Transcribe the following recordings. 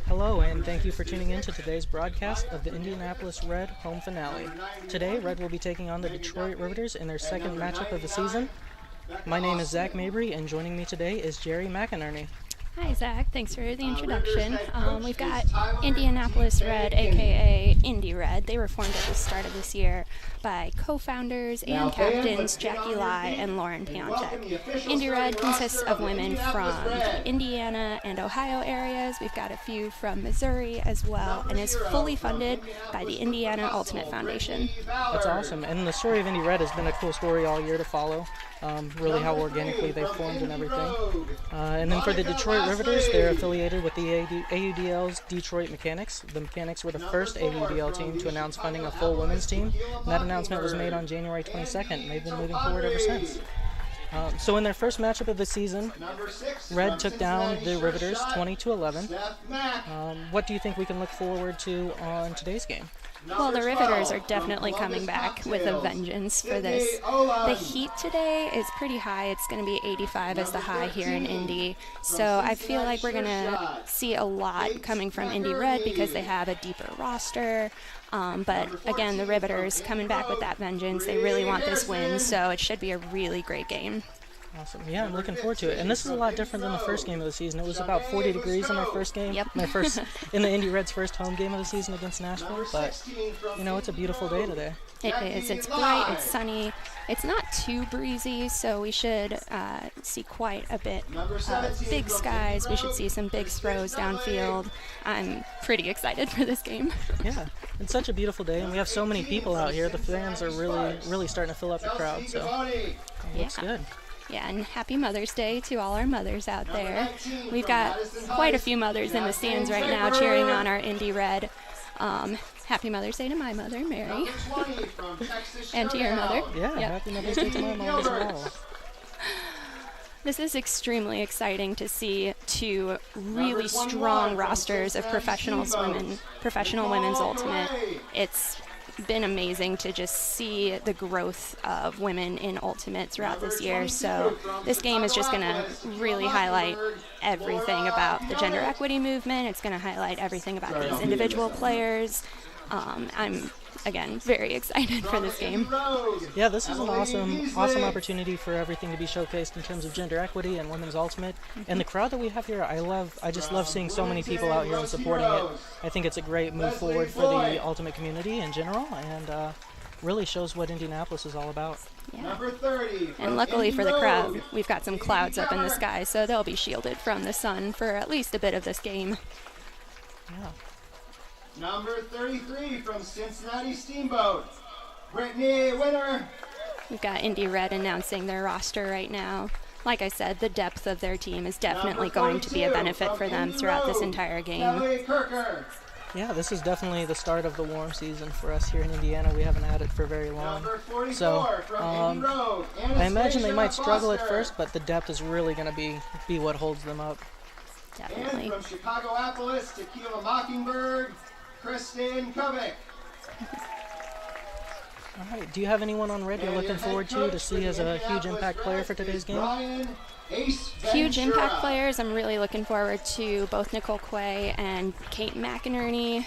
Hello, and thank you for tuning in to today's broadcast of the Indianapolis Red home finale. Today, Red will be taking on the Detroit Riveters in their second matchup of the season. My name is Zach Mabry, and joining me today is Jerry McInerney. Hi, Zach. Thanks for the introduction. We've got Indianapolis Red, aka Indy Red. They were formed at the start of this year by co-founders and captains Jackie Lai and Lauren Piontek. Indy Red consists of women from the Indiana and Ohio areas. We've got a few from Missouri as well, and is fully funded by the Indiana Ultimate Foundation. That's awesome, and the story of Indy Red has been a cool story all year to follow. Really how organically they formed and everything. And then for the Detroit Riveters, they're affiliated with the AUDL's Detroit Mechanics. The Mechanics were the first AUDL team to announce funding a full women's team, and that announcement was made on January 22nd, and they've been moving forward ever since. So in their first matchup of the season, Red took down the Riveters 20-11. What do you think we can look forward to on today's game? Well, the Riveters are definitely coming back with a vengeance for this. The heat today is pretty high. It's going to be 85 as the high here in Indy. So I feel like we're going to see a lot coming from Indy Red because they have a deeper roster. But again, the Riveters coming back with that vengeance. They really want this win, so it should be a really great game. Awesome. Yeah, I'm looking forward to it. And this is a lot different than the first game of the season. It was about 40 degrees in our first game. Yep. In the Indy Reds' first home game of the season against Nashville. But, you know, it's a beautiful day today. It is. It's bright. It's sunny. It's not too breezy, so we should see quite a bit of big skies. We should see some big throws downfield. I'm pretty excited for this game. Yeah, it's such a beautiful day, and we have so many people out here. The fans are really starting to fill up the crowd, so it looks good. Yeah, and happy Mother's Day to all our mothers out there. We've got quite a few mothers in the stands right now cheering on our Indy Red. Happy Mother's Day to my mother, Mary. And to your mother. Yeah, yep. Happy Mother's Day to my mom as well. This is extremely exciting to see two really strong rosters of professional women's ultimate. It's been amazing to just see the growth of women in ultimate throughout this year. So this game is just going to really highlight everything about the gender equity movement. It's going to highlight everything about these individual players. I'm again very excited for this game. Yeah, this is an awesome opportunity for everything to be showcased in terms of gender equity and women's ultimate. And the crowd that we have here, I just love seeing so many people out here and supporting it. I think it's a great move forward for the ultimate community in general, and really shows what Indianapolis is all about. Yeah. And luckily for the crowd, we've got some clouds up in the sky, so they'll be shielded from the sun for at least a bit of this game. Yeah. Number 33 from Cincinnati Steamboat, Brittany Winter. We've got Indy Red announcing their roster right now. Like I said, the depth of their team is definitely going to be a benefit for them throughout this entire game. Yeah, this is definitely the start of the warm season for us here in Indiana. We haven't had it for very long. So I imagine they might struggle at first, but the depth is really going to be what holds them up. Definitely. And from Chicagoapolis, Tequila Mockingbird, Kristen Kovic. All right. Do you have anyone on Red you're looking forward to see as a huge impact player for today's game? Huge impact players. I'm really looking forward to both Nicole Quay and Kate McInerney.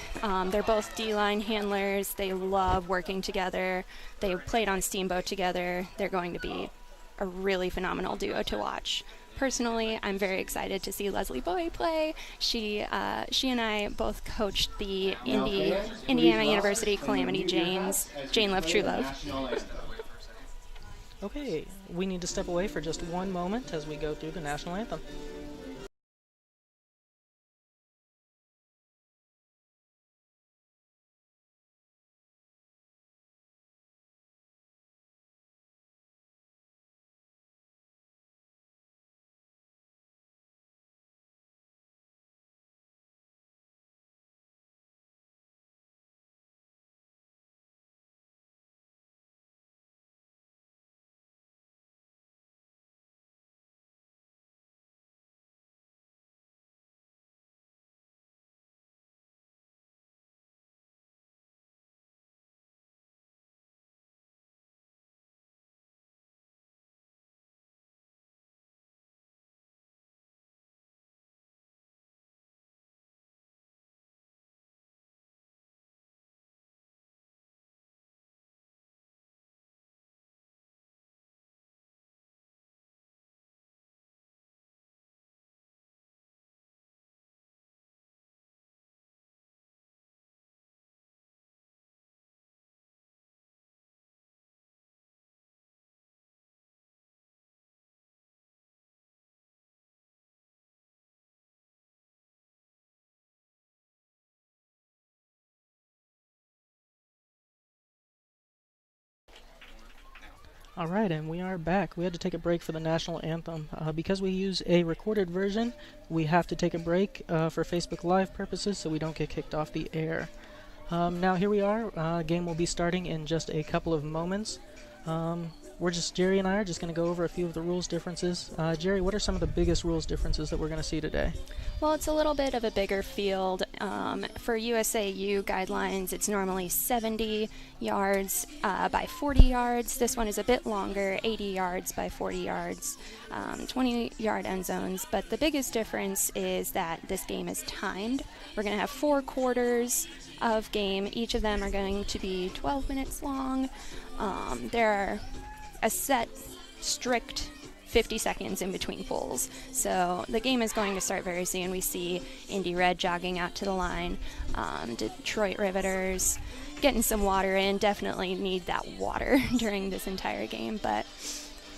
They're both D-line handlers. They love working together. They played on Steamboat together. They're going to be a really phenomenal duo to watch. Personally, I'm very excited to see Leslie Bowie play. She and I both coached the Indiana University Calamity Janes, Jane Love True Love. Okay, we need to step away for just one moment as we go through the national anthem. All right, and we are back. We had to take a break for the national anthem. Because we use a recorded version, we have to take a break for Facebook Live purposes so we don't get kicked off the air. Now here we are. Game will be starting in just a couple of moments. Jerry and I are just going to go over a few of the rules differences. Jerry, what are some of the biggest rules differences that we're going to see today? Well, it's a little bit of a bigger field. For USAU guidelines, it's normally 70 yards by 40 yards. This one is a bit longer, 80 yards by 40 yards, 20-yard end zones. But the biggest difference is that this game is timed. We're going to have 4 quarters of game. Each of them are going to be 12 minutes long. There are a set, strict 50 seconds in between pulls. So the game is going to start very soon. We see Indy Red jogging out to the line. Detroit Riveters getting some water in. Definitely need that water during this entire game. But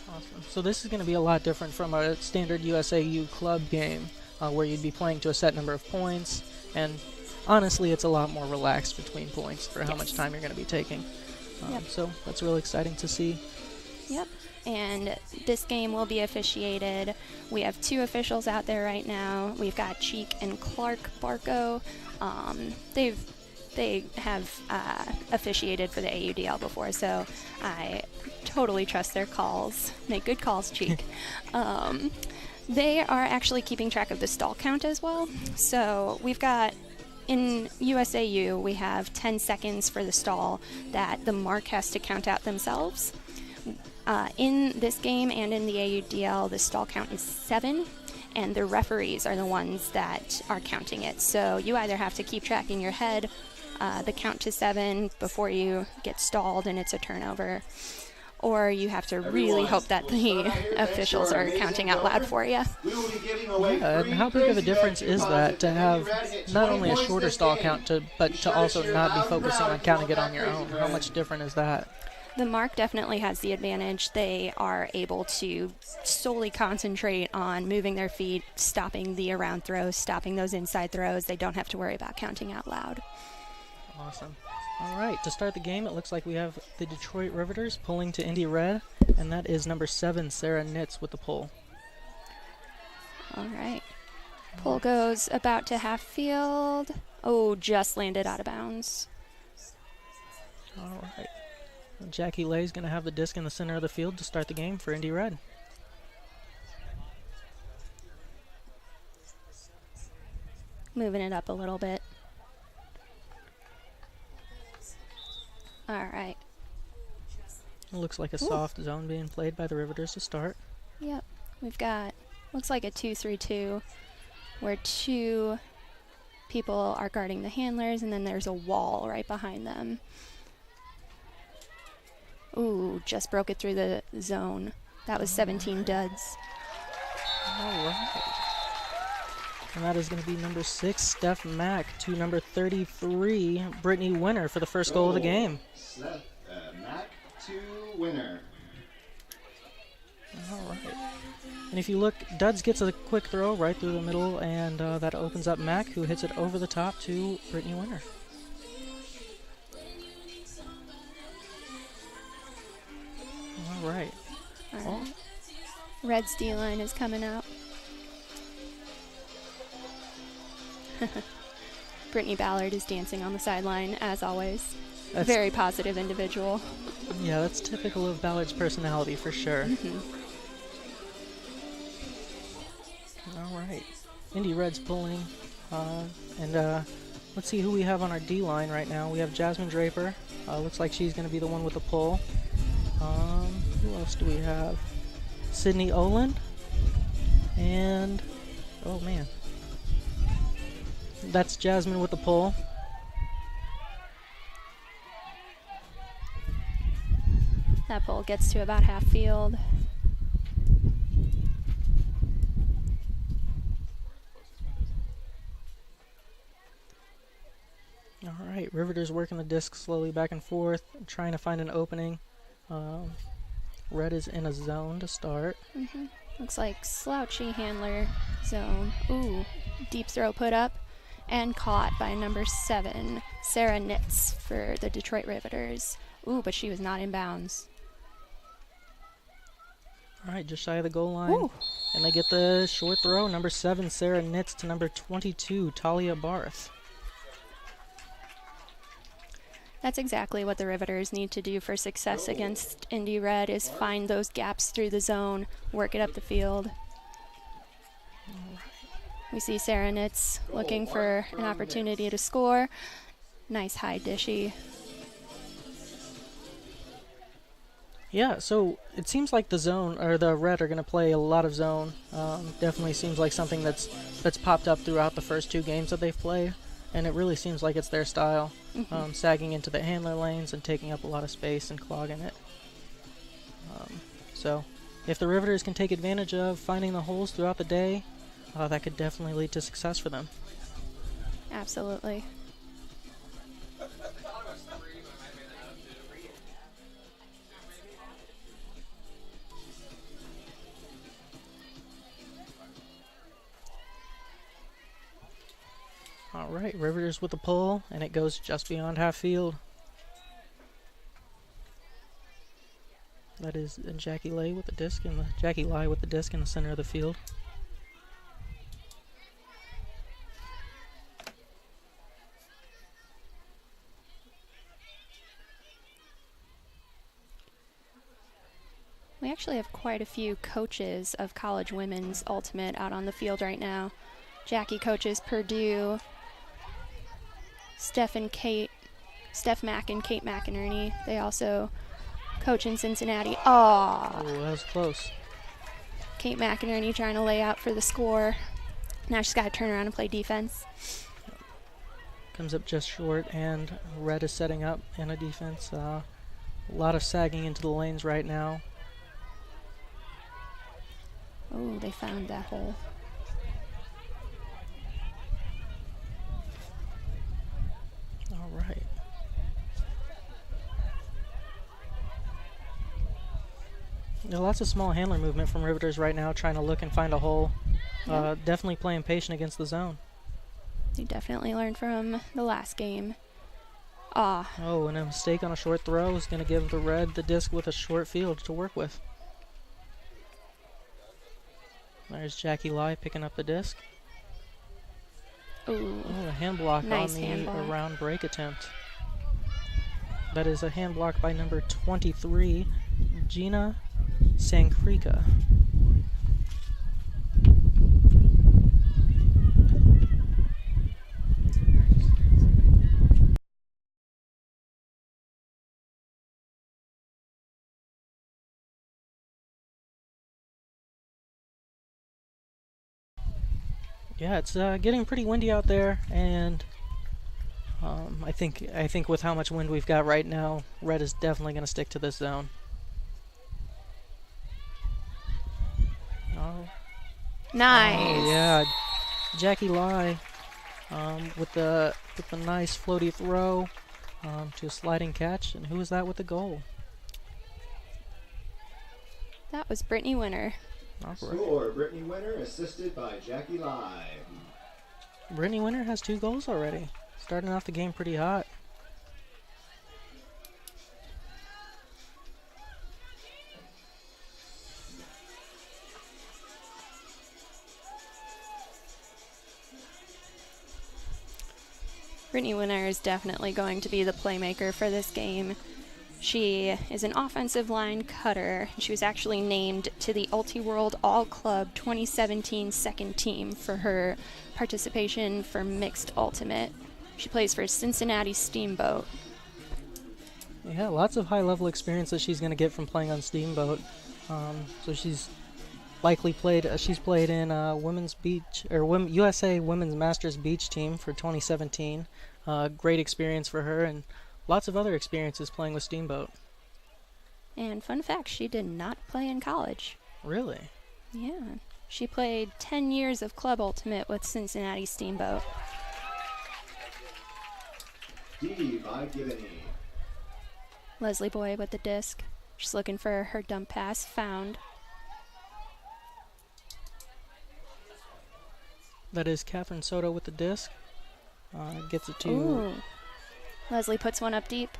awesome. So this is going to be a lot different from a standard USAU club game where you'd be playing to a set number of points. And honestly, it's a lot more relaxed between points for how much time you're going to be taking. So that's really exciting to see. Yep, and this game will be officiated. We have 2 officials out there right now. We've got Cheek and Clark Barco. They have officiated for the AUDL before, so I totally trust their calls. Make good calls, Cheek. They are actually keeping track of the stall count as well. So we've got, in USAU, we have 10 seconds for the stall that the mark has to count out themselves. In this game and in the AUDL, the stall count is 7, and the referees are the ones that are counting it. So you either have to keep track in your head the count to 7 before you get stalled and it's a turnover, or you have to really hope that the officials are counting out loud for you. And how big of a difference is that to have not only a shorter stall count, but to also not be focusing on counting it on your own? How much different is that? The mark definitely has the advantage. They are able to solely concentrate on moving their feet, stopping the around throws, stopping those inside throws. They don't have to worry about counting out loud. Awesome. All right, to start the game, it looks like we have the Detroit Riveters pulling to Indy Red, and that is number 7, Sarah Nitz, with the pull. All right. Pull goes about to half field. Oh, just landed out of bounds. All right. Jackie Lay's going to have the disc in the center of the field to start the game for Indy Red. Moving it up a little bit. All right. It looks like a soft zone being played by the Riveters to start. Yep. We've got, looks like a 2-3-2 where 2 people are guarding the handlers, and then there's a wall right behind them. Ooh, just broke it through the zone. That was 17 duds. All right. And that is going to be number 6, Steph Mack, to number 33, Brittany Winner, for the first goal of the game. Steph Mack to Winner. All right. And if you look, Duds gets a quick throw right through the middle, and that opens up Mack, who hits it over the top to Brittany Winner. All right. All right. Red's D-line is coming out. Brittany Ballard is dancing on the sideline, as always. Very positive individual. Yeah, that's typical of Ballard's personality, for sure. All right. Indy Red's pulling. And let's see who we have on our D-line right now. We have Jasmine Draper. Looks like she's going to be the one with the pull. Who else do we have? Sydney Olin. And, oh man. That's Jasmine with the pull. That pull gets to about half field. All right, Riveters working the disc slowly back and forth, trying to find an opening. Red is in a zone to start. Looks like slouchy handler zone. Ooh, deep throw put up and caught by number 7, Sarah Nitz for the Detroit Riveters. Ooh, but she was not in bounds. All right, just shy of the goal line. Ooh. And they get the short throw. Number 7, Sarah Nitz to number 22, Talia Barth. That's exactly what the Riveters need to do for success against Indy Red, is find those gaps through the zone, work it up the field. We see Sarah Nitz looking for an opportunity to score. Nice high dishy. Yeah, so it seems like the zone, or the Red, are going to play a lot of zone. Definitely seems like something that's popped up throughout the first 2 games that they've played, and it really seems like it's their style, sagging into the handler lanes and taking up a lot of space and clogging it. So if the Riveters can take advantage of finding the holes throughout the day, that could definitely lead to success for them. Absolutely. All right, Riveters with the pull, and it goes just beyond half field. That is Jackie Lai with the disc in the center of the field. We actually have quite a few coaches of college women's ultimate out on the field right now. Jackie coaches Purdue. Steph Mack and Kate McInerney. They also coach in Cincinnati. Oh, that was close. Kate McInerney trying to lay out for the score. Now she's got to turn around and play defense. Comes up just short, and Red is setting up in a defense. A lot of sagging into the lanes right now. Oh, they found that hole. All right. There's lots of small handler movement from Riveters right now, trying to look and find a hole. Definitely playing patient against the zone. You definitely learned from the last game. Oh, and a mistake on a short throw is going to give the Red the disc with a short field to work with. There's Jackie Lai picking up the disc. Ooh. Oh, a hand block Nice on the hand block. around break attempt. That is a hand block by number 23, Gina Sankrika. Yeah, it's getting pretty windy out there, and I think with how much wind we've got right now, Red is definitely going to stick to this zone. Oh. Nice. Oh, yeah, Jackie Lai with the nice floaty throw to a sliding catch, and who was that with the goal? That was Brittany Winter. Score, Brittany Winter, assisted by Jackie Lai. Brittany Winter has 2 goals already. Starting off the game pretty hot. Brittany Winter is definitely going to be the playmaker for this game. She is an offensive line cutter. She was actually named to the Ulti-World All-Club 2017 second team for her participation for mixed ultimate. She plays for Cincinnati Steamboat. Yeah, lots of high-level experience that she's going to get from playing on Steamboat. So she's likely played. She's played in women's beach or USA Women's Masters Beach team for 2017. Great experience for her, and lots of other experiences playing with Steamboat. And fun fact, she did not play in college. Really? Yeah. She played 10 years of club ultimate with Cincinnati Steamboat. D by Gibney. Leslie Boyd with the disc. She's looking for her dump pass. Found. That is Catherine Soto with the disc. Gets it to... Ooh. Leslie puts one up deep.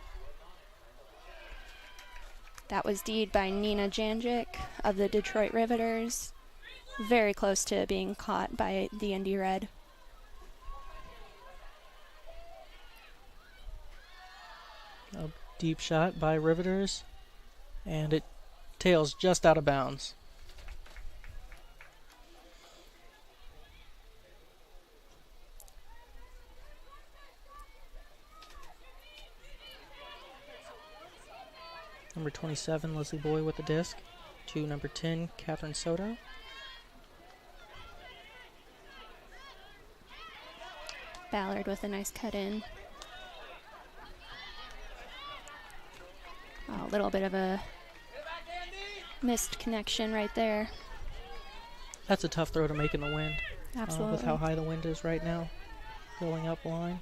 That was D'd by Nina Janjic of the Detroit Riveters. Very close to being caught by the Indy Red. A deep shot by Riveters, and it tails just out of bounds. Number 27, Leslie Boy with the disc. To number 10, Catherine Soto. Ballard with a nice cut in. A little bit of a missed connection right there. That's a tough throw to make in the wind. Absolutely. With how high the wind is right now, going up line.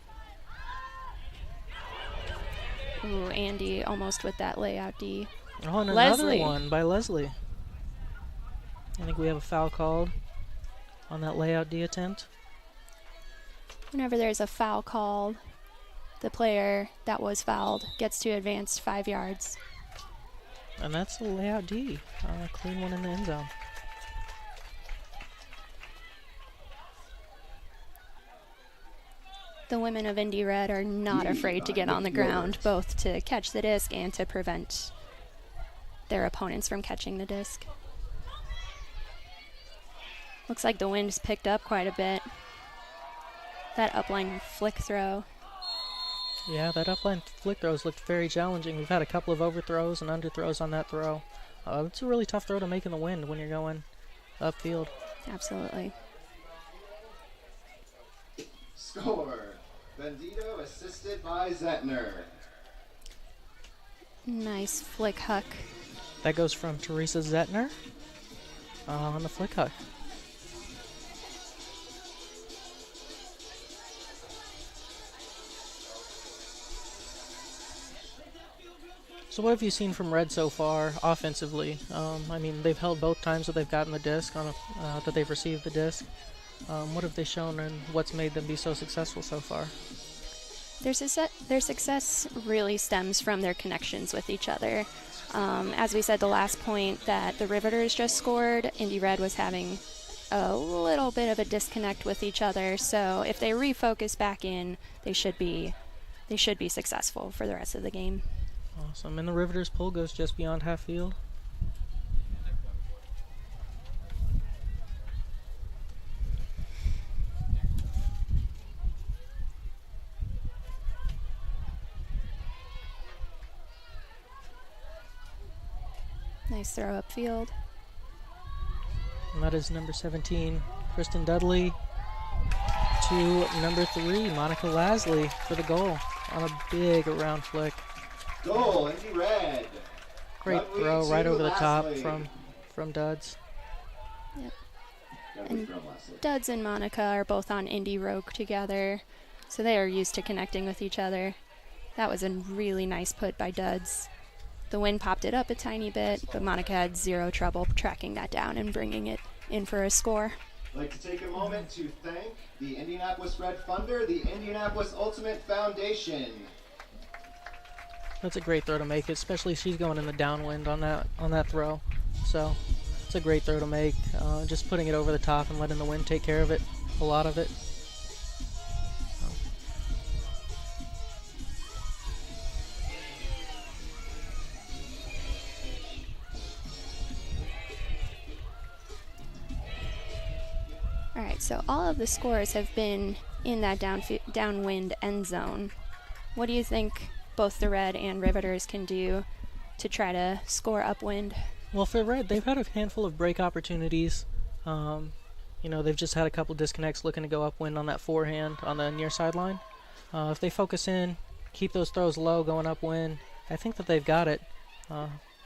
Ooh, Andy almost with that layout D. Oh, and Leslie. another one by Leslie. I think we have a foul called on that layout D attempt. Whenever there's a foul called, the player that was fouled gets to advance 5 yards. And that's a layout D. A clean one in the end zone. The women of Indy Red are not afraid to get on the ground, both to catch the disc and to prevent their opponents from catching the disc. Looks like the wind's picked up quite a bit. That upline flick throw. Yeah, that upline flick throws looked very challenging. We've had a couple of overthrows and underthrows on that throw. It's a really tough throw to make in the wind when you're going upfield. Absolutely. Score. Bendito assisted by Zettner. Nice flick huck. That goes from Teresa Zettner on the flick huck. So what have you seen from Red so far offensively? I mean, they've held both times that they've gotten the disc on that they've received the disc. What have they shown, and what's made them be so successful so far? Their success really stems from their connections with each other. As we said the last point that the Riveters just scored, Indy Red was having a little bit of a disconnect with each other. So if they refocus back in, they should be successful for the rest of the game. Awesome. And the Riveters pull goes just beyond half field. Nice throw upfield. And that is number 17, Kristen Dudley, to number 3, Monica Lasley for the goal on a big around flick. Goal, Indy Red. Great Dudley throw right to over the top Lasley. from Duds. Yep. Dudley And from Lasley. Duds and Monica are both on Indy Rogue together, so they are used to connecting with each other. That was a really nice put by Duds. The wind popped it up a tiny bit, but Monica had zero trouble tracking that down and bringing it in for a score. I'd like to take a moment to thank the Indianapolis Red funder, the Indianapolis Ultimate Foundation. That's a great throw to make, especially she's going in the downwind on that throw. So it's a great throw to make. Just putting it over the top and letting the wind take care of it, a lot of it. All right, so all of the scores have been in that downwind end zone. What do you think both the Red and Riveters can do to try to score upwind? Well, for Red, they've had a handful of break opportunities. They've just had a couple disconnects looking to go upwind on that forehand on the near sideline. If they focus in, keep those throws low going upwind, I think that they've got it.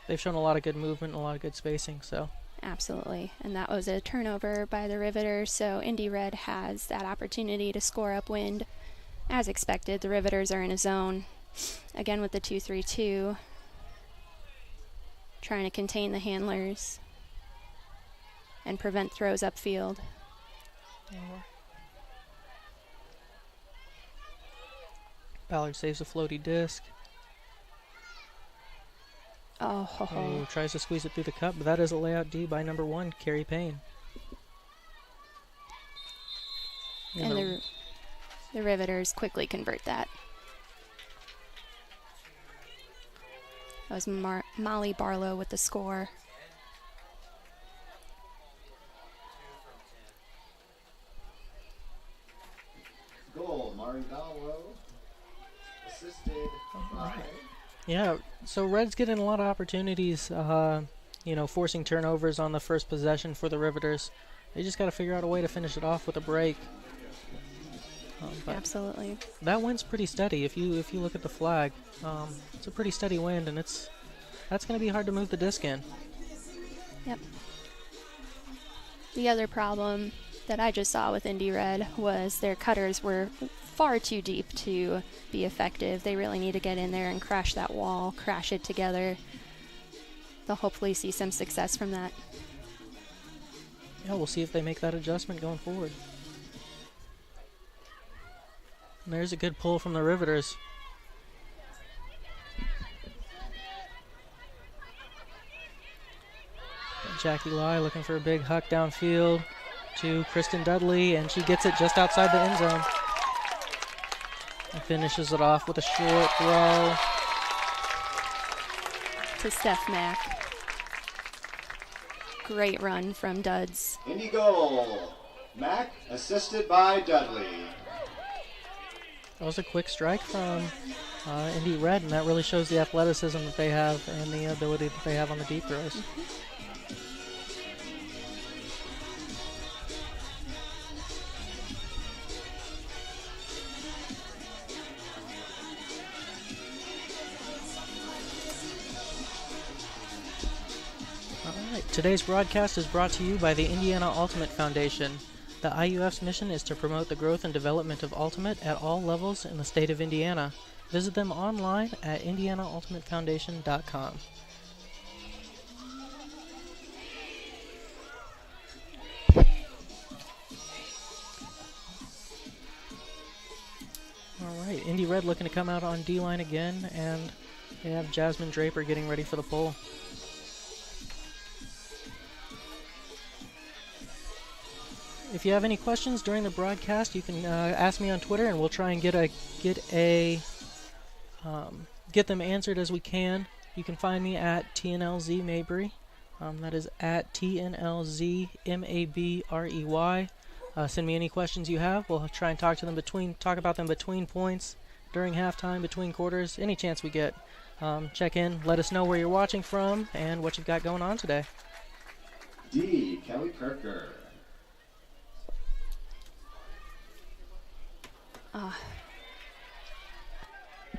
They've shown a lot of good movement and a lot of good spacing, so. Absolutely, and that was a turnover by the Riveters, so Indy Red has that opportunity to score upwind. As expected, the Riveters are in a zone, again with the 2-3-2, trying to contain the handlers and prevent throws upfield. Ballard saves a floaty disc. Oh, ho, ho. Tries to squeeze it through the cup, but that is a layout D by number 1, Carrie Payne. And the Riveters quickly convert that. That was Molly Barlow with the score. Goal, Mari Barlow, assisted by... Yeah, so Red's getting a lot of opportunities, you know, forcing turnovers on the first possession for the Riveters. They just got to figure out a way to finish it off with a break. Absolutely. That wind's pretty steady. If you look at the flag, it's a pretty steady wind, and that's going to be hard to move the disc in. Yep. The other problem that I just saw with Indy Red was their cutters were far too deep to be effective. They really need to get in there and crash that wall, crash it together. They'll hopefully see some success from that. Yeah, we'll see if they make that adjustment going forward. And there's a good pull from the Riveters. Jackie Lai looking for a big huck downfield to Kristen Dudley, and she gets it just outside the end zone. And finishes it off with a short throw to Steph Mack. Great run from Duds. Indy goal. Mack assisted by Dudley. That was a quick strike from Indy Red, and that really shows the athleticism that they have and the ability that they have on the deep throws. Today's broadcast is brought to you by the Indiana Ultimate Foundation. The IUF's mission is to promote the growth and development of Ultimate at all levels in the state of Indiana. Visit them online at indianaultimatefoundation.com. Alright, Indy Red looking to come out on D-line again, and they have Jasmine Draper getting ready for the pull. If you have any questions during the broadcast, you can ask me on Twitter, and we'll try and get them answered as we can. You can find me at TNLZ Mabry. That is at TNLZ MABREY. Send me any questions you have. We'll try and talk about them between points, during halftime, between quarters, any chance we get. Check in, let us know where you're watching from and what you've got going on today. D. Kelly Kirker.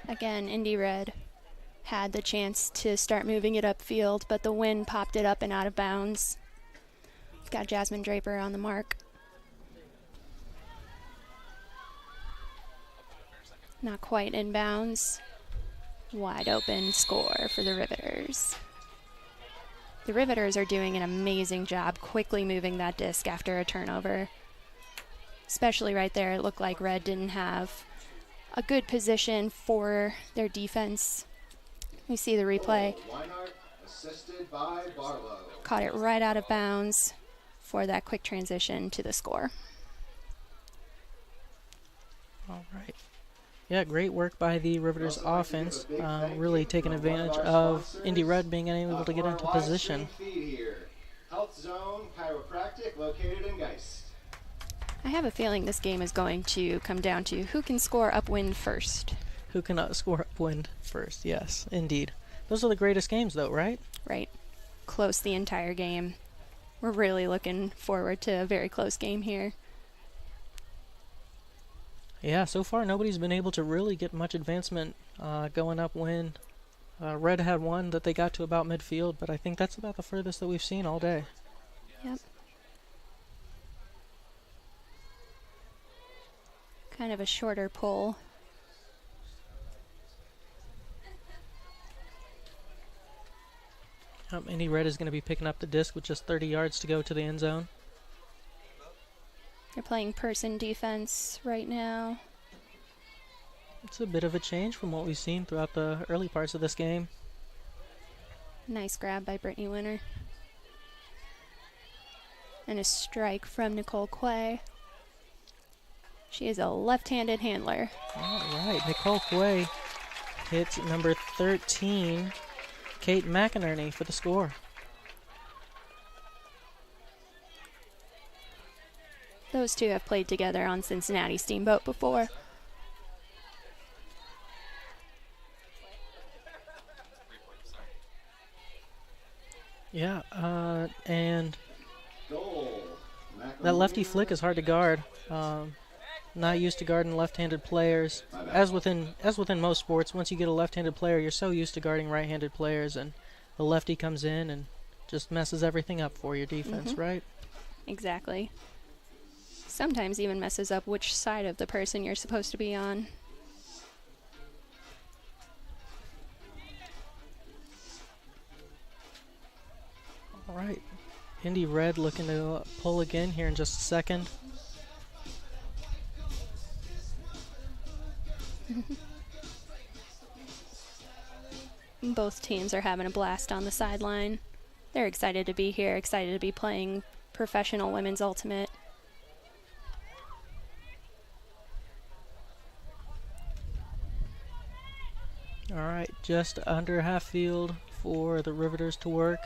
Again, Indy Red had the chance to start moving it upfield, but the wind popped it up and out of bounds. We've got Jasmine Draper on the mark. Not quite in bounds. Wide open score for the Riveters. The Riveters are doing an amazing job quickly moving that disc after a turnover. Especially right there, it looked like Red didn't have a good position for their defense. We see the replay. Weinhardt, assisted by Barlow. Caught it right out of bounds for that quick transition to the score. All right. Yeah, great work by the Riveters offense. Really taking advantage of Indy Red being unable to get into position. Health Zone Chiropractic located in Geist. I have a feeling this game is going to come down to who can score upwind first. Who can score upwind first, yes, indeed. Those are the greatest games, though, right? Right. Close the entire game. We're really looking forward to a very close game here. Yeah, so far nobody's been able to really get much advancement going upwind. Red had one that they got to about midfield, but I think that's about the furthest that we've seen all day. Yep. Kind of a shorter pull. Indy Red is going to be picking up the disc with just 30 yards to go to the end zone. They're playing person defense right now. It's a bit of a change from what we've seen throughout the early parts of this game. Nice grab by Brittany Winter. And a strike from Nicole Quay. She is a left-handed handler. All right, Nicole Quay hits number 13, Kate McInerney, for the score. Those two have played together on Cincinnati Steamboat before. Yeah, and Goal. that lefty flick is hard to guard. Not used to guarding left-handed players. As within most sports, once you get a left-handed player, you're so used to guarding right-handed players, and the lefty comes in and just messes everything up for your defense, right? Exactly. Sometimes even messes up which side of the person you're supposed to be on. All right. Indy Red looking to pull again here in just a second. Both teams are having a blast on the sideline. They're excited to be here, excited to be playing professional women's ultimate. All right, just under half field for the Riveters to work.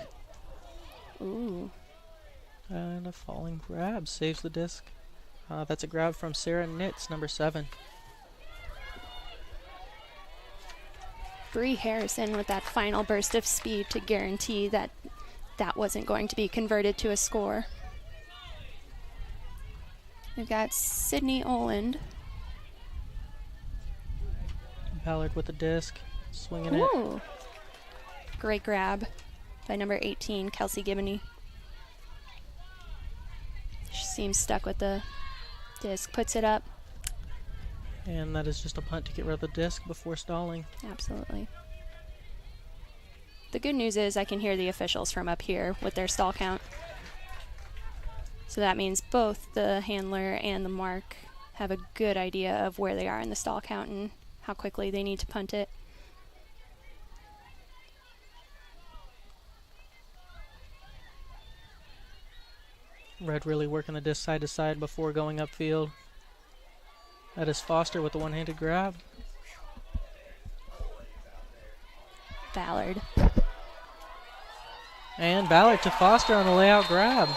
Ooh. And a falling grab saves the disc. That's a grab from Sarah Nitz, number 7. Bree Harrison with that final burst of speed to guarantee that that wasn't going to be converted to a score. We've got Sydney Oland. Ballard with the disc, swinging it. Ooh. Great grab by number 18, Kelsey Gibney. She seems stuck with the disc, puts it up. And that is just a punt to get rid of the disc before stalling. Absolutely. The good news is I can hear the officials from up here with their stall count. So that means both the handler and the mark have a good idea of where they are in the stall count and how quickly they need to punt it. Red really working the disc side to side before going upfield. That is Foster with the one-handed grab. Ballard. And Ballard to Foster on the layout grab.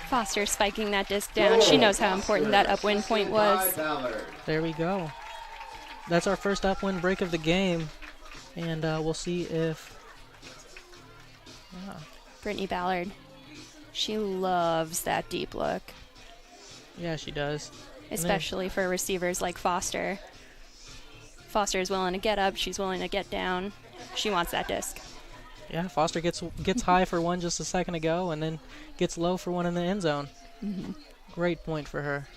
Foster spiking that disc down. She knows how important that upwind point was. There we go. That's our first upwind break of the game. And we'll see if... Brittany Ballard. She loves that deep look. Yeah, she does. Especially for receivers like Foster. Foster is willing to get up. She's willing to get down. She wants that disc. Yeah, Foster gets high for one just a second ago and then gets low for one in the end zone. Great point for her.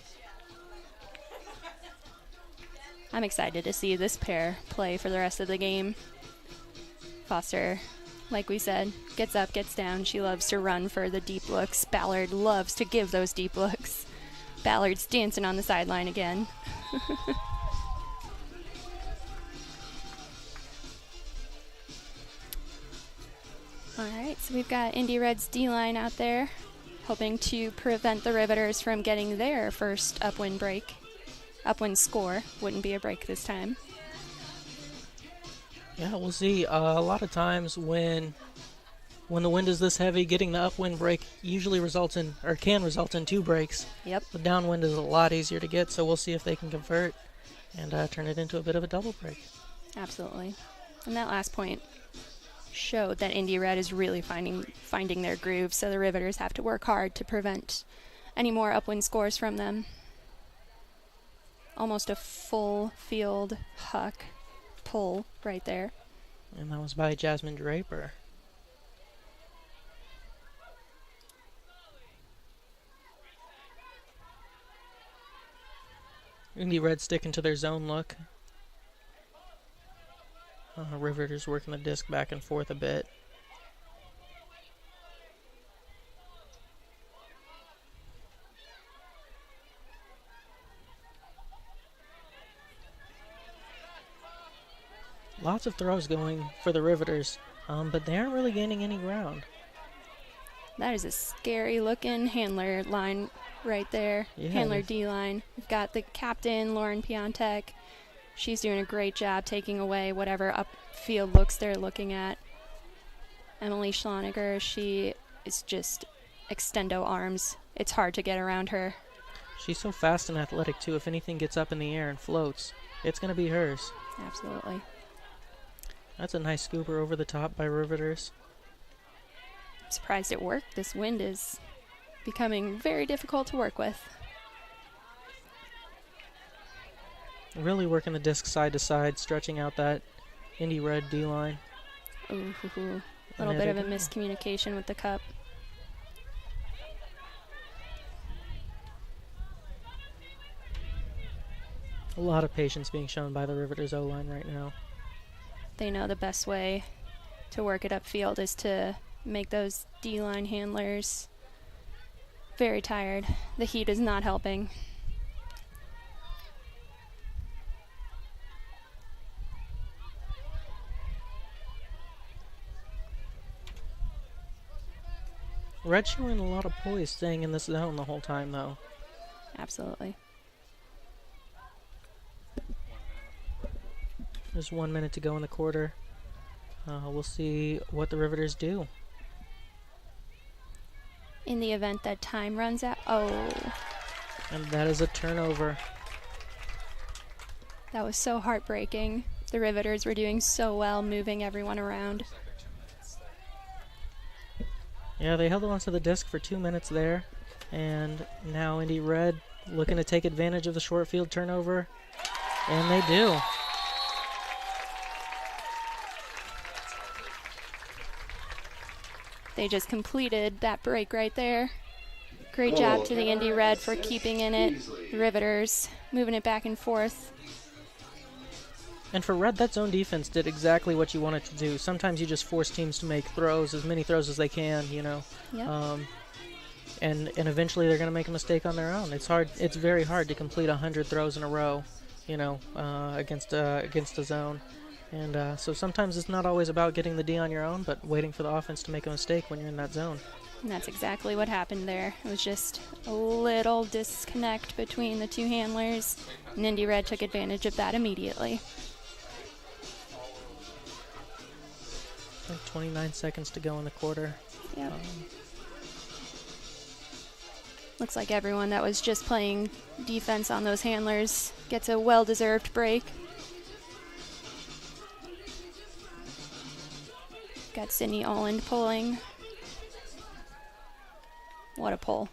I'm excited to see this pair play for the rest of the game. Foster, like we said, gets up, gets down. She loves to run for the deep looks. Ballard loves to give those deep looks. Ballard's dancing on the sideline again. All right, so we've got Indy Red's D-line out there, hoping to prevent the Riveters from getting their first upwind break. Upwind score. Wouldn't be a break this time. Yeah, we'll see. A lot of times when the wind is this heavy, getting the upwind break usually results in, or can result in 2 breaks. Yep. The downwind is a lot easier to get, so we'll see if they can convert and turn it into a bit of a double break. Absolutely. And that last point showed that Indy Red is really finding their groove, so the Riveters have to work hard to prevent any more upwind scores from them. Almost a full field huck pull right there. And that was by Jasmine Draper. Indy Red sticking to their zone look. Riveters working the disc back and forth a bit. Lots of throws going for the Riveters, but they aren't really gaining any ground. That is a scary looking handler line right there. Yeah. Handler D line. We've got the captain, Lauren Piontek. She's doing a great job taking away whatever upfield looks they're looking at. Emily Schloniger, she is just extendo arms. It's hard to get around her. She's so fast and athletic, too. If anything gets up in the air and floats, it's going to be hers. Absolutely. That's a nice scooper over the top by Riveters. I'm surprised it worked. This wind is becoming very difficult to work with. Really working the disc side to side, stretching out that Indy Red D line. Ooh, a little bit of a miscommunication with the cup. A lot of patience being shown by the Riveters O-line right now. They know the best way to work it upfield is to make those D-line handlers very tired. The heat is not helping. Red showing a lot of poise, staying in this zone the whole time, though. Absolutely. There's 1 minute to go in the quarter. We'll see what the Riveters do. In the event that time runs out, oh, And that is a turnover. that was so heartbreaking. The Riveters were doing so well, moving everyone around. Yeah, they held on to the disc for 2 minutes there. And now Indy Red looking to take advantage of the short field turnover. And they do. They just completed that break right there. Great job to the Indy Red for keeping in it. The Riveters moving it back and forth. And for Red, that zone defense did exactly what you want it to do. Sometimes you just force teams to make throws, as many throws as they can, you know. Yep. And eventually they're going to make a mistake on their own. It's hard. It's very hard to complete 100 throws in a row, you know, against a zone. And so sometimes it's not always about getting the D on your own, but waiting for the offense to make a mistake when you're in that zone. And that's exactly what happened there. It was just a little disconnect between the two handlers, and Indy Red took advantage of that immediately. Like 29 seconds to go in the quarter. Yep. Looks like everyone that was just playing defense on those handlers gets a well-deserved break. Got Sydney Olland pulling. What a pull.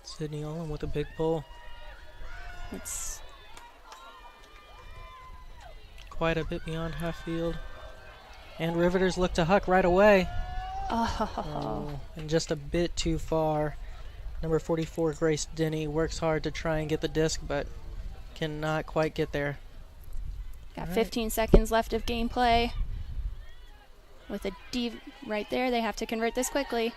Sydney Olin with a big pull. It's Quite a bit beyond half field. And Riveters look to Huck right away. And just a bit too far. Number 44, Grace Denny, works hard to try and get the disc, but cannot quite get there. Got All right. 15 seconds left of gameplay. With a D right there, they have to convert this quickly.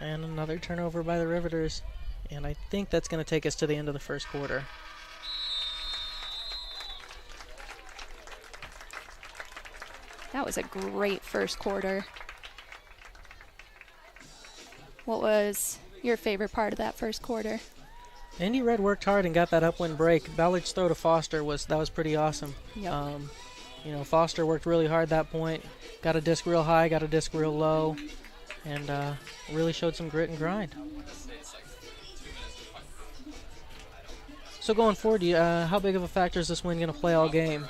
And another turnover by the Riveters. And I think that's going to take us to the end of the first quarter. That was a great first quarter. What was your favorite part of that first quarter? Indy Red worked hard and got that upwind break. Ballard's throw to Foster was pretty awesome. Yep. You know, Foster worked really hard that point. Got a disc real high, got a disc real low, and really showed some grit and grind. So going forward, how big of a factor is this win going to play all game?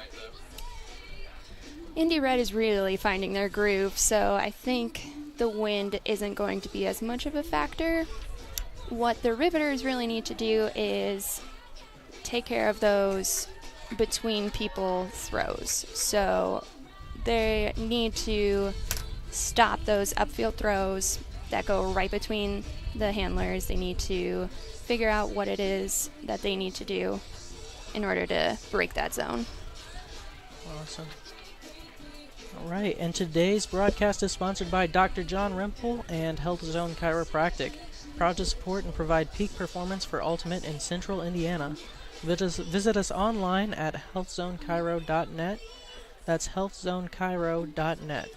Indy Red is really finding their groove, so I think the wind isn't going to be as much of a factor. What the Riveters really need to do is take care of those between people throws. So they need to stop those upfield throws that go right between the handlers. They need to figure out what it is that they need to do in order to break that zone. Awesome. All right, and today's broadcast is sponsored by Dr. John Rimple and Health Zone Chiropractic. Proud to support and provide peak performance for Ultimate in Central Indiana. Visit us online at healthzonechiro.net That's healthzonecairo.net.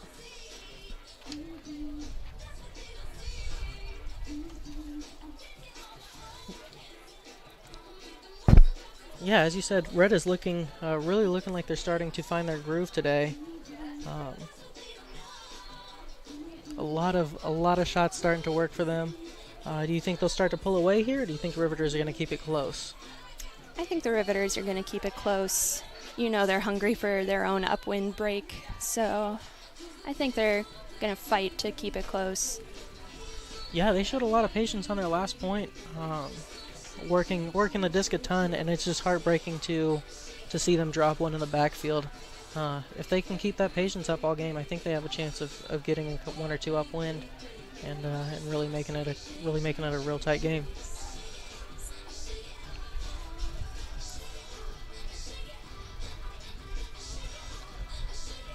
Yeah, as you said, Red is looking, really looking like they're starting to find their groove today. A lot of shots starting to work for them. Do you think they'll start to pull away here, or do you think the Riveters are going to keep it close? I think the Riveters are going to keep it close. You know they're hungry for their own upwind break, so I think they're going to fight to keep it close. Yeah, they showed a lot of patience on their last point, working the disc a ton, and it's just heartbreaking to see them drop one in the backfield. If they can keep that patience up all game, I think they have a chance of getting one or two upwind and really making it a real tight game.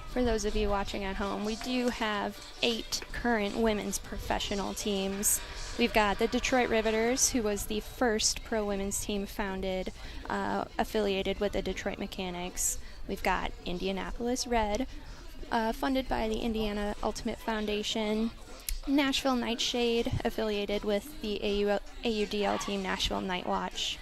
For those of you watching at home, we do have 8 current women's professional teams. We've got the Detroit Riveters, who was the first pro women's team founded, affiliated with the Detroit Mechanics. We've got Indianapolis Red, funded by the Indiana Ultimate Foundation. Nashville Nightshade, affiliated with the AUDL team Nashville Nightwatch.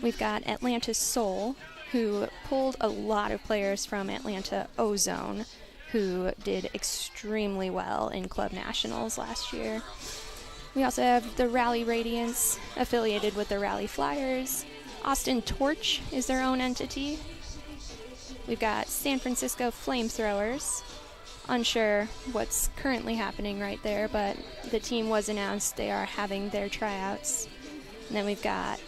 We've got Atlanta Soul, who pulled a lot of players from Atlanta Ozone, who did extremely well in Club Nationals last year. We also have the Rally Radiance, affiliated with the Rally Flyers. Austin Torch is their own entity. We've got San Francisco Flamethrowers. Unsure what's currently happening right there, but the team was announced they are having their tryouts. And then we've got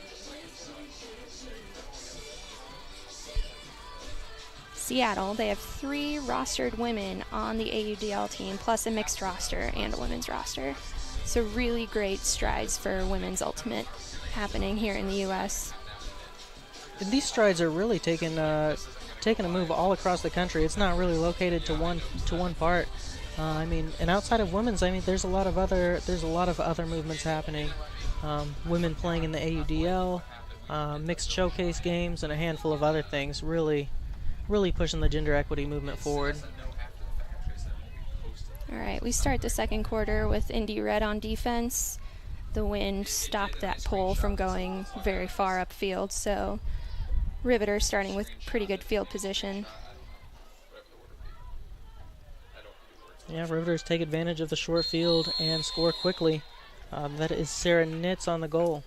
Seattle. They have 3 rostered women on the AUDL team, plus a mixed roster and a women's roster. So really great strides for women's ultimate happening here in the U.S. And these strides are really taking a move all across the country. It's not really located to one part. I mean, and outside of women's, I mean, there's a lot of other movements happening. Women playing in the AUDL, mixed showcase games, and a handful of other things. Really pushing the gender equity movement forward. All right, we start the second quarter with Indy Red on defense. The wind stopped that pole from going very far upfield, so Riveters starting with pretty good field position. Yeah, Riveters take advantage of the short field and score quickly. That is Sarah Nitz on the goal.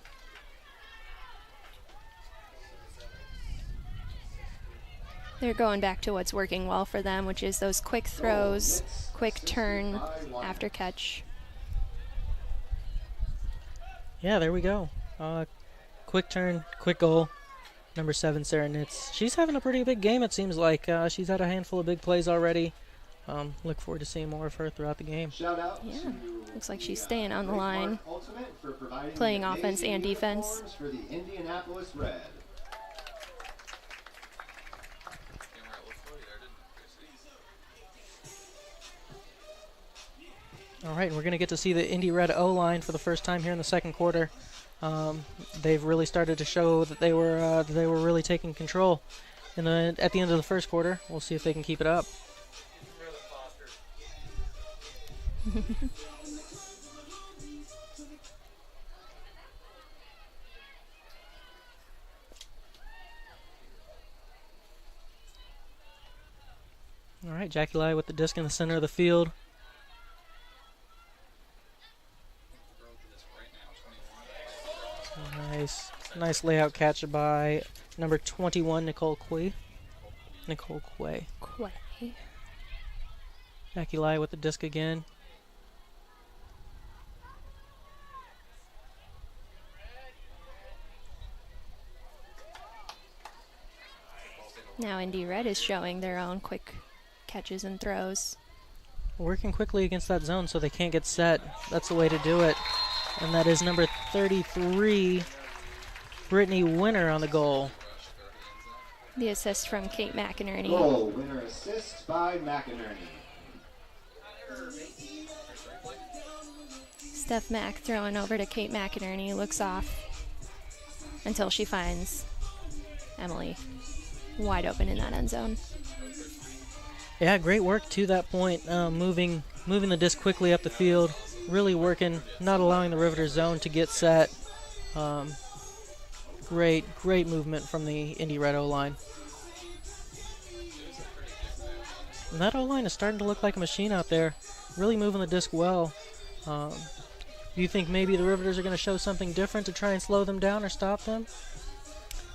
They're going back to what's working well for them, which is those quick throws, quick turn after catch. Yeah, there we go. Quick turn, quick goal. Number 7, Sarah Nitz. She's having a pretty big game, it seems like. She's had a handful of big plays already. Look forward to seeing more of her throughout the game. Yeah, looks like she's staying on the line, playing offense and defense. For the Indianapolis Red. All right, and we're going to get to see the Indy Red O-line for the first time here in the second quarter. They've really started to show that they were really taking control. And at the end of the first quarter, we'll see if they can keep it up. All right, Jackie Lai with the disc in the center of the field. Nice layout catch by number 21, Nicole Quay. Jackie Lai with the disc again. Now Indy Red is showing their own quick catches and throws. Working quickly against that zone so they can't get set. That's the way to do it. And that is number 33, Brittany Winner on the goal. The assist from Kate McInerney. Goal winner assist by McInerney. Steph Mack throwing over to Kate McInerney, looks off until she finds Emily wide open in that end zone. Yeah, great work to that point. Moving the disc quickly up the field, really working, not allowing the Riveters zone to get set. Great movement from the Indy Red O-line. And that O-line is starting to look like a machine out there, really moving the disc well. Do you think maybe the Riveters are going to show something different to try and slow them down or stop them?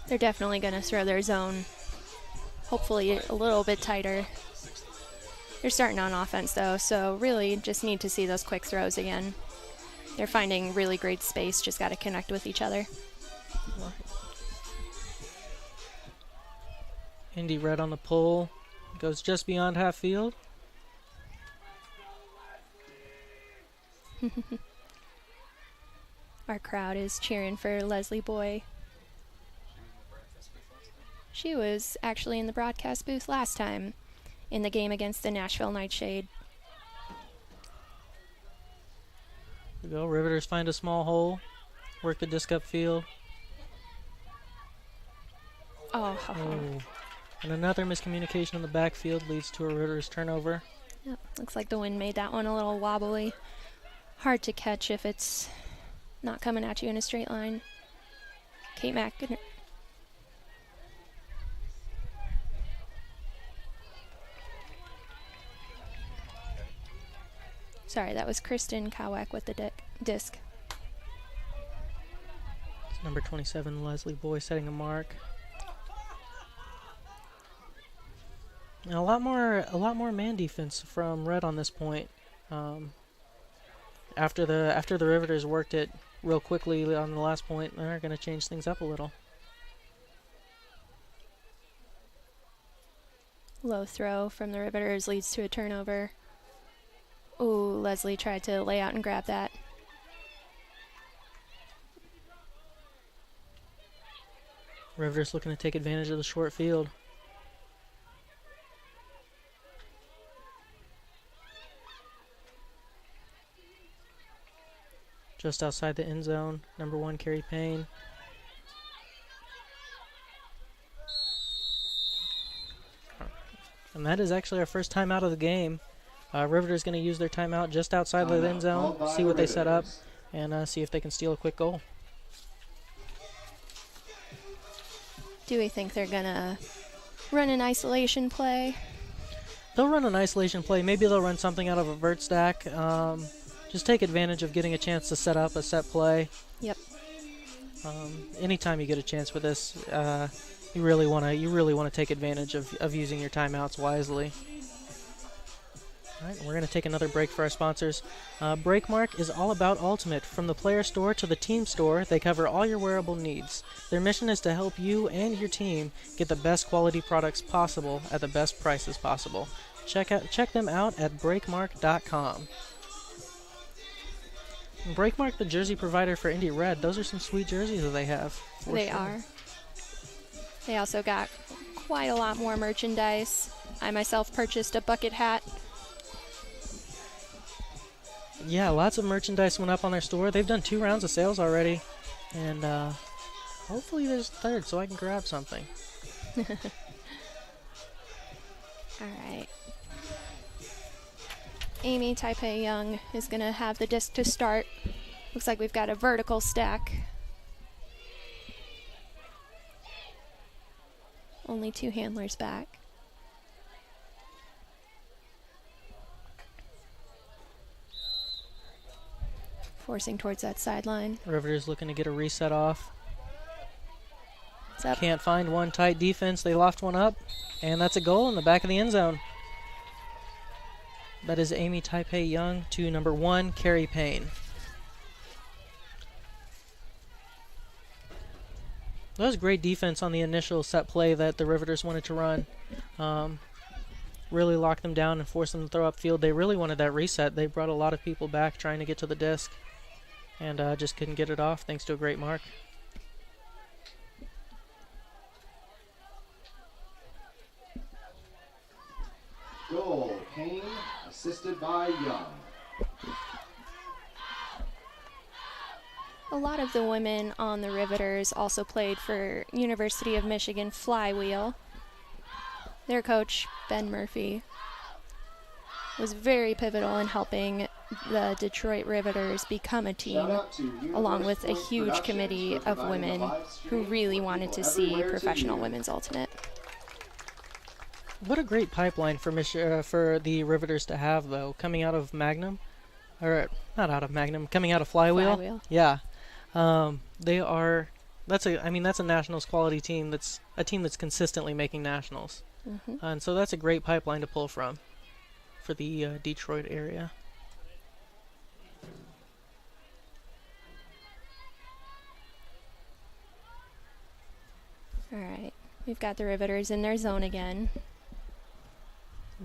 They're definitely going to throw their zone, hopefully a little bit tighter. They're starting on offense, though, so really just need to see those quick throws again. They're finding really great space, just got to connect with each other. Indy Red on the pull, goes just beyond half field. Our crowd is cheering for Leslie Boy. She was actually in the broadcast booth last time in the game against the Nashville Nightshade. There we go. Riveters find a small hole, work the disc upfield. Oh. And another miscommunication in the backfield leads to a Riveters turnover. Yep. Looks like the wind made that one a little wobbly. Hard to catch if it's not coming at you in a straight line. Kate Mack. Sorry, that was Kristen Kowak with the disc. It's number 27, Leslie Boy, setting a mark. And a lot more man defense from Red on this point. After the Riveters worked it real quickly on the last point, they're going to change things up a little. Low throw from the Riveters leads to a turnover. Ooh, Leslie tried to lay out and grab that. Riveters looking to take advantage of the short field. Just outside the end zone, number 1, Carrie Payne. And that is actually our first time out of the game. Riveters going to use their timeout just outside the end zone, see what they set up, and see if they can steal a quick goal. Do we think they're going to run an isolation play? They'll run an isolation play. Maybe they'll run something out of a vert stack. Just take advantage of getting a chance to set up a set play. Yep. Anytime you get a chance with this, you really want to take advantage of using your timeouts wisely. All right, we're going to take another break for our sponsors. Breakmark is all about Ultimate. From the player store to the team store, they cover all your wearable needs. Their mission is to help you and your team get the best quality products possible at the best prices possible. Check them out at breakmark.com. Breakmark, the jersey provider for Indy Red. Those are some sweet jerseys that they have. They are. They also got quite a lot more merchandise. I myself purchased a bucket hat. Yeah, lots of merchandise went up on their store. They've done 2 rounds of sales already. And hopefully there's a third so I can grab something. All right. Amy Taipei Young is going to have the disc to start. Looks like we've got a vertical stack. Only 2 handlers back. Forcing towards that sideline. Riveters looking to get a reset off. It's up. Can't find one. Tight defense. They loft one up. And that's a goal in the back of the end zone. That is Amy Taipei Young to number 1, Carrie Payne. That was great defense on the initial set play that the Riveters wanted to run. Really locked them down and forced them to throw upfield. They really wanted that reset. They brought a lot of people back trying to get to the disc. And just couldn't get it off thanks to a great mark. Goal, Payne, assisted by Young. A lot of the women on the Riveters also played for University of Michigan Flywheel. Their coach, Ben Murphy, was very pivotal in helping the Detroit Riveters become a team, along with a huge committee of women who really wanted to see professional women's ultimate. What a great pipeline for the Riveters to have, though, coming out of Magnum, or not out of Magnum, coming out of Flywheel. Yeah, they are. That's a nationals quality team. That's a team that's consistently making nationals, and so that's a great pipeline to pull from for the Detroit area. All right, we've got the Riveters in their zone again.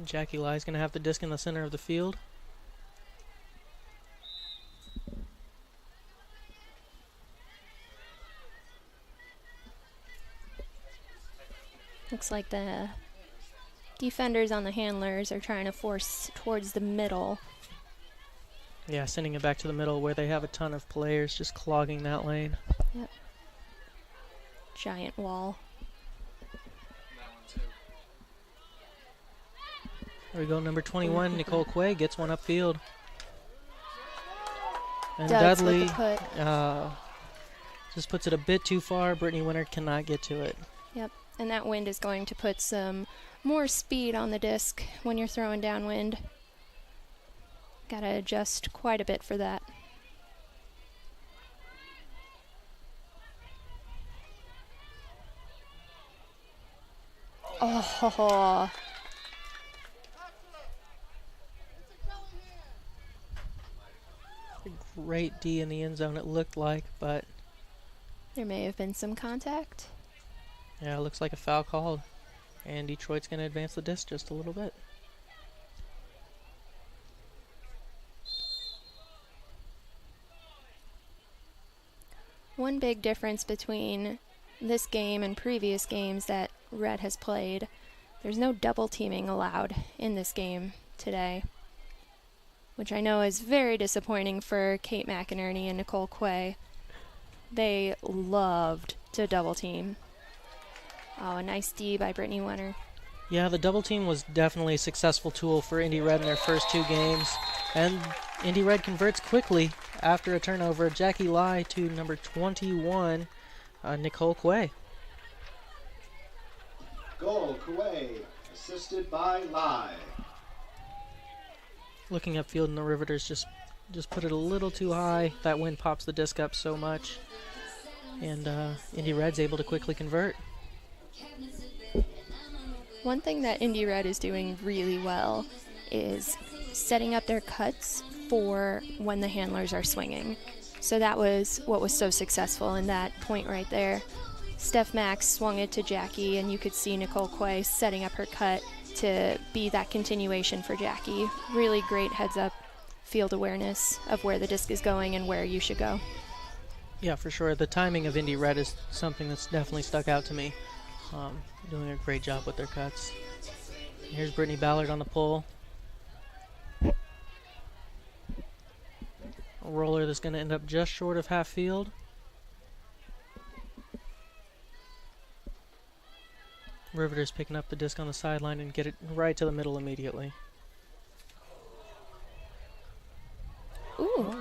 Jackie Lai is going to have the disc in the center of the field. Looks like the defenders on the handlers are trying to force towards the middle. Yeah, sending it back to the middle where they have a ton of players just clogging that lane. Yep. Giant wall. There we go, number 21, Nicole Quay gets one upfield. And Duds Dudley with the put. just puts it a bit too far. Brittany Winter cannot get to it. Yep, and that wind is going to put some more speed on the disc when you're throwing downwind. Gotta adjust quite a bit for that. Oh, A great D in the end zone, it looked like, but there may have been some contact. yeah, it looks like a foul called. And Detroit's going to advance the disc just a little bit. One big difference between this game and previous games that Red has played, there's no double teaming allowed in this game today, which I know is very disappointing for Kate McInerney and Nicole Quay. They loved to double team. Oh, a nice D by Brittany Winter. Yeah, the double team was definitely a successful tool for Indy Red in their first two games. And Indy Red converts quickly after a turnover. Jackie Lai to number 21, Nicole Quay. Goal, Quay, assisted by Lai. Looking upfield, and the Riveters just put it a little too high. That wind pops the disc up so much. And Indy Red's able to quickly convert. One thing that Indy Red is doing really well is setting up their cuts for when the handlers are swinging. So that was what was so successful in that point right there. Steph Max swung it to Jackie, and you could see Nicole Quay setting up her cut to be that continuation for Jackie. Really great heads-up field awareness of where the disc is going and where you should go. Yeah, for sure. The timing of Indy Red is something that's definitely stuck out to me. Doing a great job with their cuts. Here's Brittany Ballard on the pull. A roller that's going to end up just short of half field. Riveters picking up the disc on the sideline and get it right to the middle immediately. Ooh,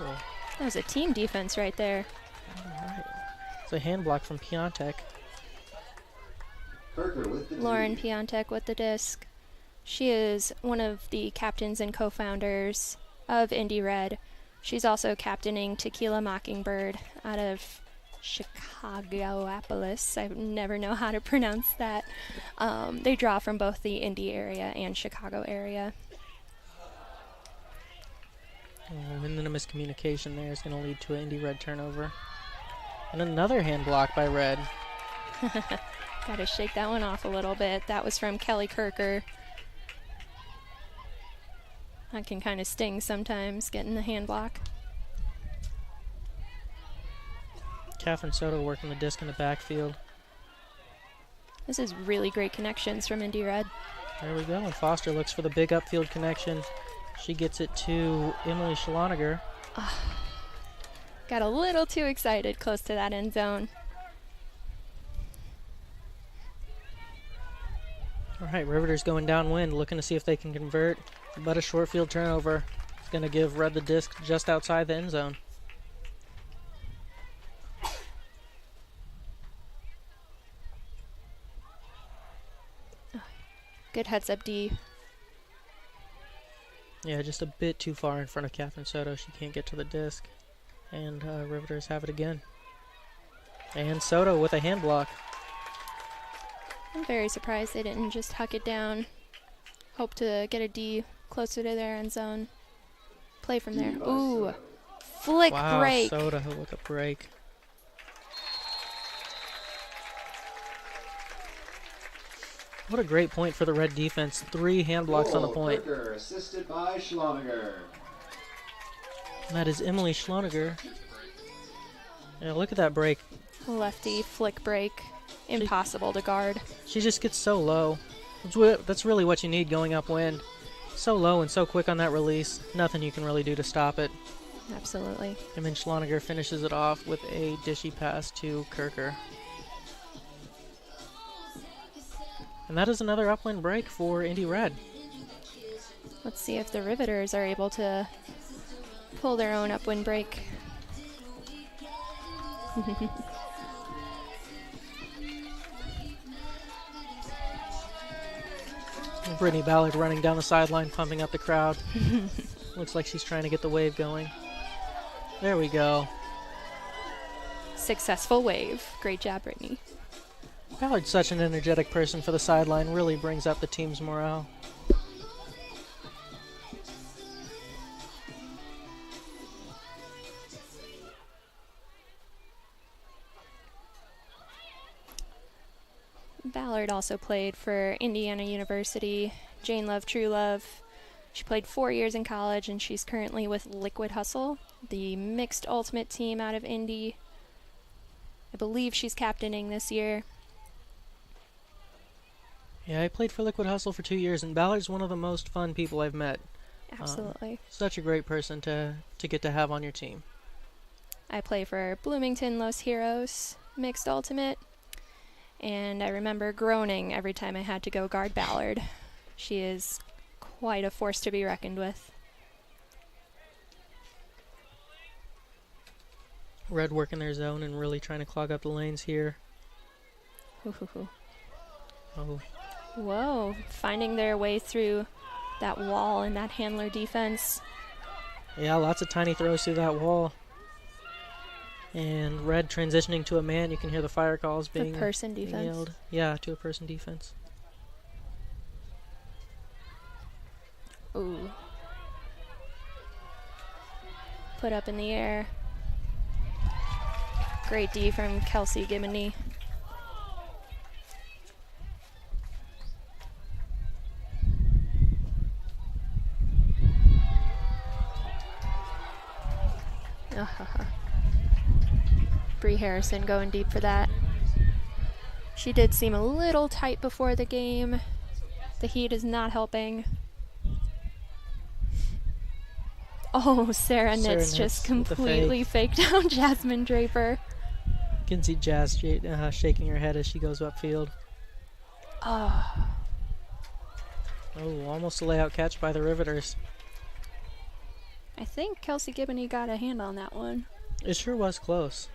Oh, that was a team defense right there. all right. It's a hand block from Piontek. Kirker with the Lauren D. Piontek with the disc. She is one of the captains and co-founders of Indy Red. She's also captaining Tequila Mockingbird out of Chicagoapolis. I never know how to pronounce that. They draw from both the Indy area and Chicago area. Oh, and then a miscommunication there is going to lead to an Indy Red turnover. And another hand block by Red. Got to shake that one off a little bit. That was from Kelly Kirker. That can kind of sting sometimes, getting the hand block. Catherine Soto working the disc in the backfield. This is really great connections from Indy Red. There we go. And Foster looks for the big upfield connection. She gets it to Emily Schloniger. Got a little too excited close to that end zone. All right, Riveters going downwind, looking to see if they can convert. But a short field turnover is going to give Red the disc just outside the end zone. Good heads-up D. Yeah, just a bit too far in front of Catherine Soto. She can't get to the disc. And Riveters have it again. And Soto with a hand block. I'm very surprised they didn't just huck it down. Hope to get a D closer to their end zone. Play from there. Ooh, flick break. Soto with a break. What a great point for the Red defense. 3 hand blocks on the point. Kirker, assisted by Schloniger. And that is Emily Schloniger. Yeah, look at that break. Lefty flick break. Impossible to guard. She just gets so low. That's really what you need going upwind. So low and so quick on that release. Nothing you can really do to stop it. Absolutely. And then Schloniger finishes it off with a dishy pass to Kirker. And that is another upwind break for Indy Red. Let's see if the Riveters are able to pull their own upwind break. Brittany Ballard running down the sideline, pumping up the crowd. Looks like she's trying to get the wave going. There we go. Successful wave. Great job, Brittany. Ballard's such an energetic person for the sideline, really brings up the team's morale. Ballard also played for Indiana University, Jane Love True Love. She played 4 years in college, and she's currently with Liquid Hustle, the mixed ultimate team out of Indy. I believe she's captaining this year. Yeah, I played for Liquid Hustle for 2 years, and Ballard's one of the most fun people I've met. Absolutely. Such a great person to get to have on your team. I play for Bloomington Los Heroes, mixed ultimate. And I remember groaning every time I had to go guard Ballard. She is quite a force to be reckoned with. Red working their zone and really trying to clog up the lanes here. Ooh. Oh, Whoa, finding their way through that wall and that handler defense. yeah, lots of tiny throws through that wall. And Red transitioning to a man. You can hear the fire calls being person being defense. yelled. Yeah, to a person defense. Ooh. Put up in the air. Great D from Kelsey Gibney. Bree Harrison going deep for that. She did seem a little tight before the game. The heat is not helping. Oh, Sarah Nitz just completely faked out Jasmine Draper. You can see Jazz shaking her head as she goes upfield. Oh, Almost a layout catch by the Riveters. I think Kelsey Gibney got a hand on that one. It sure was close.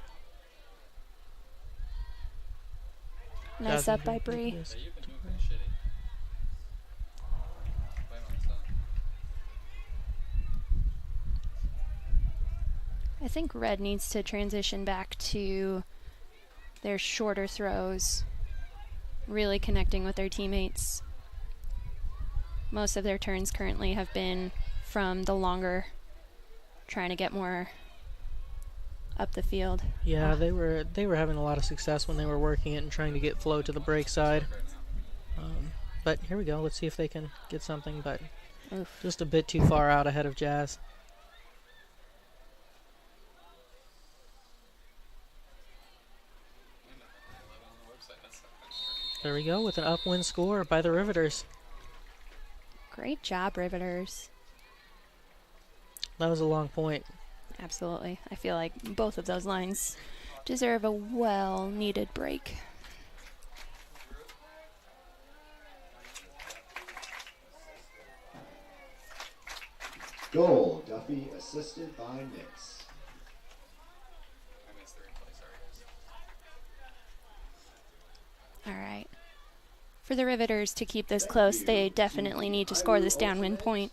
Nice up by Bree. I think Red needs to transition back to their shorter throws, really connecting with their teammates. Most of their turns currently have been from the longer, trying to get more up the field. Yeah, they were having a lot of success when they were working it and trying to get flow to the break side. But here we go. Let's see if they can get something, but Oof. just a bit too far out ahead of Jazz. There we go with an upwind score by the Riveters. Great job, Riveters. That was a long point. Absolutely. I feel like both of those lines deserve a well-needed break. Goal, Duffy, assisted by Nix. All right. For the Riveters to keep this close, they definitely need to score this downwind point.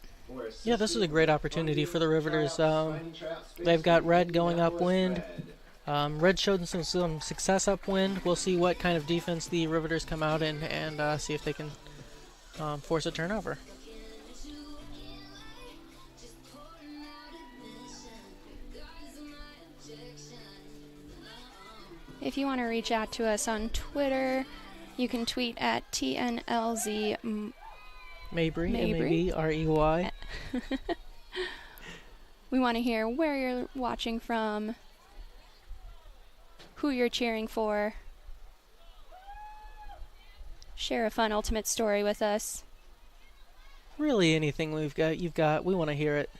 Yeah, this is a great opportunity for the Riveters. They've got Red going upwind. Red showed some success upwind. We'll see what kind of defense the Riveters come out in and see if they can force a turnover. If you want to reach out to us on Twitter, you can tweet at TNLZ Mabry, M-A-B-R-E-Y. We want to hear where you're watching from, who you're cheering for. Share a fun Ultimate story with us. Really anything you've got, we want to hear it.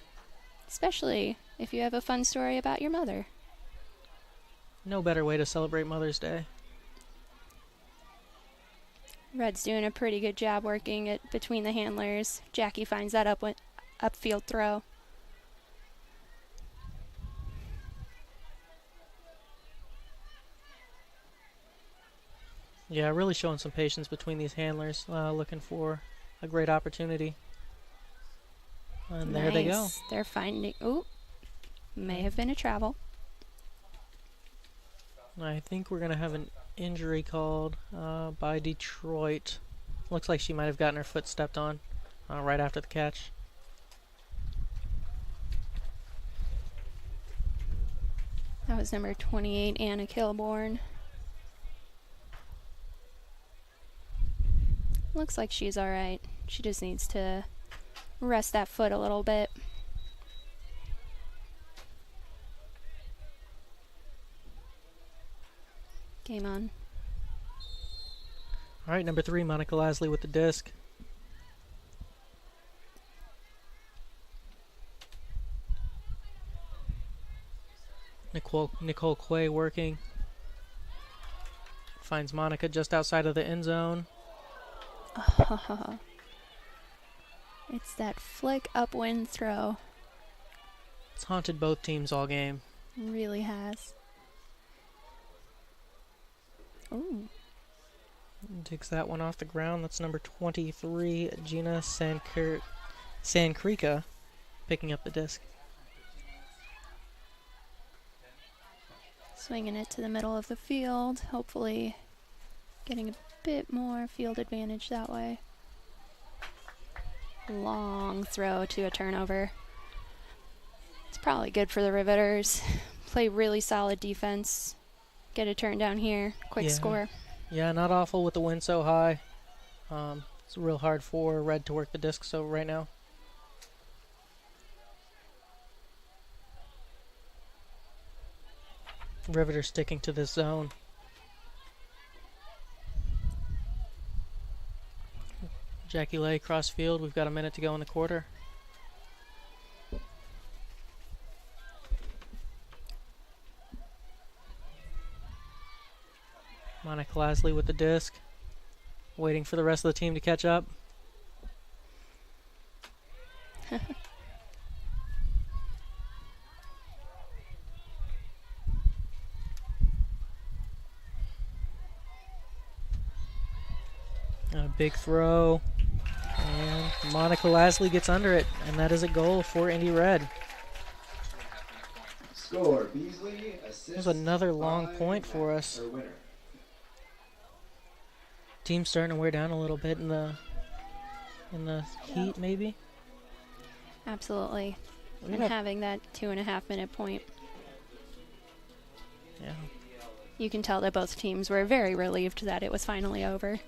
Especially if you have a fun story about your mother. No better way to celebrate Mother's Day. Red's doing a pretty good job working it between the handlers. Jackie finds that upfield throw. Yeah, really showing some patience between these handlers, looking for a great opportunity. And Nice. there they go. They're finding... Ooh, may have been a travel. I think we're going to have an injury called by Detroit. Looks like she might have gotten her foot stepped on right after the catch. That was number 28, Anna Kilborn. Looks like she's alright. She just needs to rest that foot a little bit. Game on. All right, number 3, Monica Lasley with the disc. Nicole Quay working. Finds Monica just outside of the end zone. It's that flick upwind throw. It's haunted both teams all game. Really has. Ooh. Takes that one off the ground. That's number 23, Gina Sankrika, picking up the disc. Swinging it to the middle of the field. Hopefully getting a bit more field advantage that way. Long throw to a turnover. It's probably good for the Riveters. Play really solid defense. Get a turn down here. Quick score. Yeah, not awful with the wind so high. It's real hard for Red to work the disc so right now. Riveters sticking to this zone. Jackie Lay cross field. We've got a minute to go in the quarter. Monica Lasley with the disc. Waiting for the rest of the team to catch up. A big throw. And Monica Lasley gets under it. And that is a goal for Indy Red. Score, Beasley, assist. There's another long point for us. Team's starting to wear down a little bit in the heat, maybe. Absolutely. And having that 2.5 minute point. Yeah. You can tell that both teams were very relieved that it was finally over.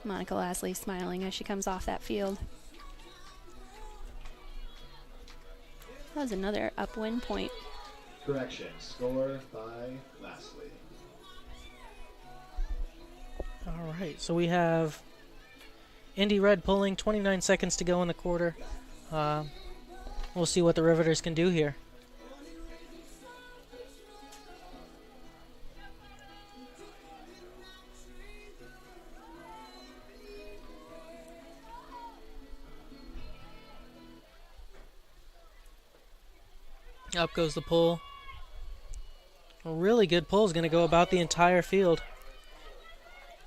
Monica Lasley smiling as she comes off that field. That was another upwind point. Correction, score by Lasley. All right, so we have Indy Red pulling, 29 seconds to go in the quarter. We'll see what the Riveters can do here. Up goes the pull. A really good pull is going to go about the entire field.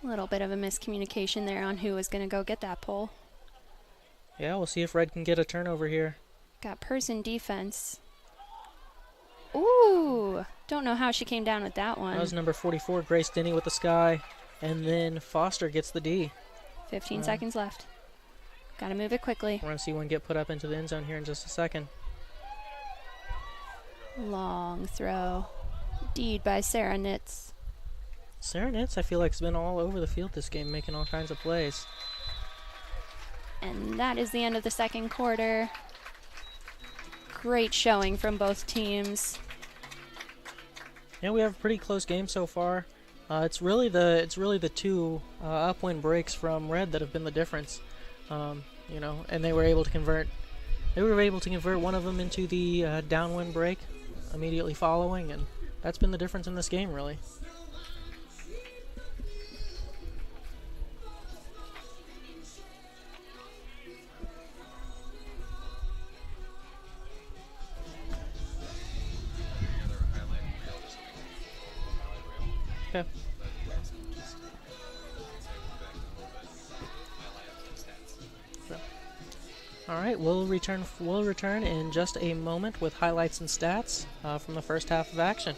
A little bit of a miscommunication there on who was going to go get that pull. Yeah, we'll see if Red can get a turnover here. Got person defense. Ooh, don't know how she came down with that one. That was number 44, Grace Denny with the sky. And then Foster gets the D. 15 seconds left. Got to move it quickly. We're going to see one get put up into the end zone here in just a second. Long throw. Deed by Sarah Nitz. Sarah Nitz, I feel like, has been all over the field this game, making all kinds of plays. And that is the end of the second quarter. Great showing from both teams. Yeah, we have a pretty close game so far. It's really the two upwind breaks from Red that have been the difference. You know, and they were able to convert. They were able to convert one of them into the downwind break immediately following, and that's been the difference in this game, really. Okay. All right, we'll return in just a moment with highlights and stats from the first half of action.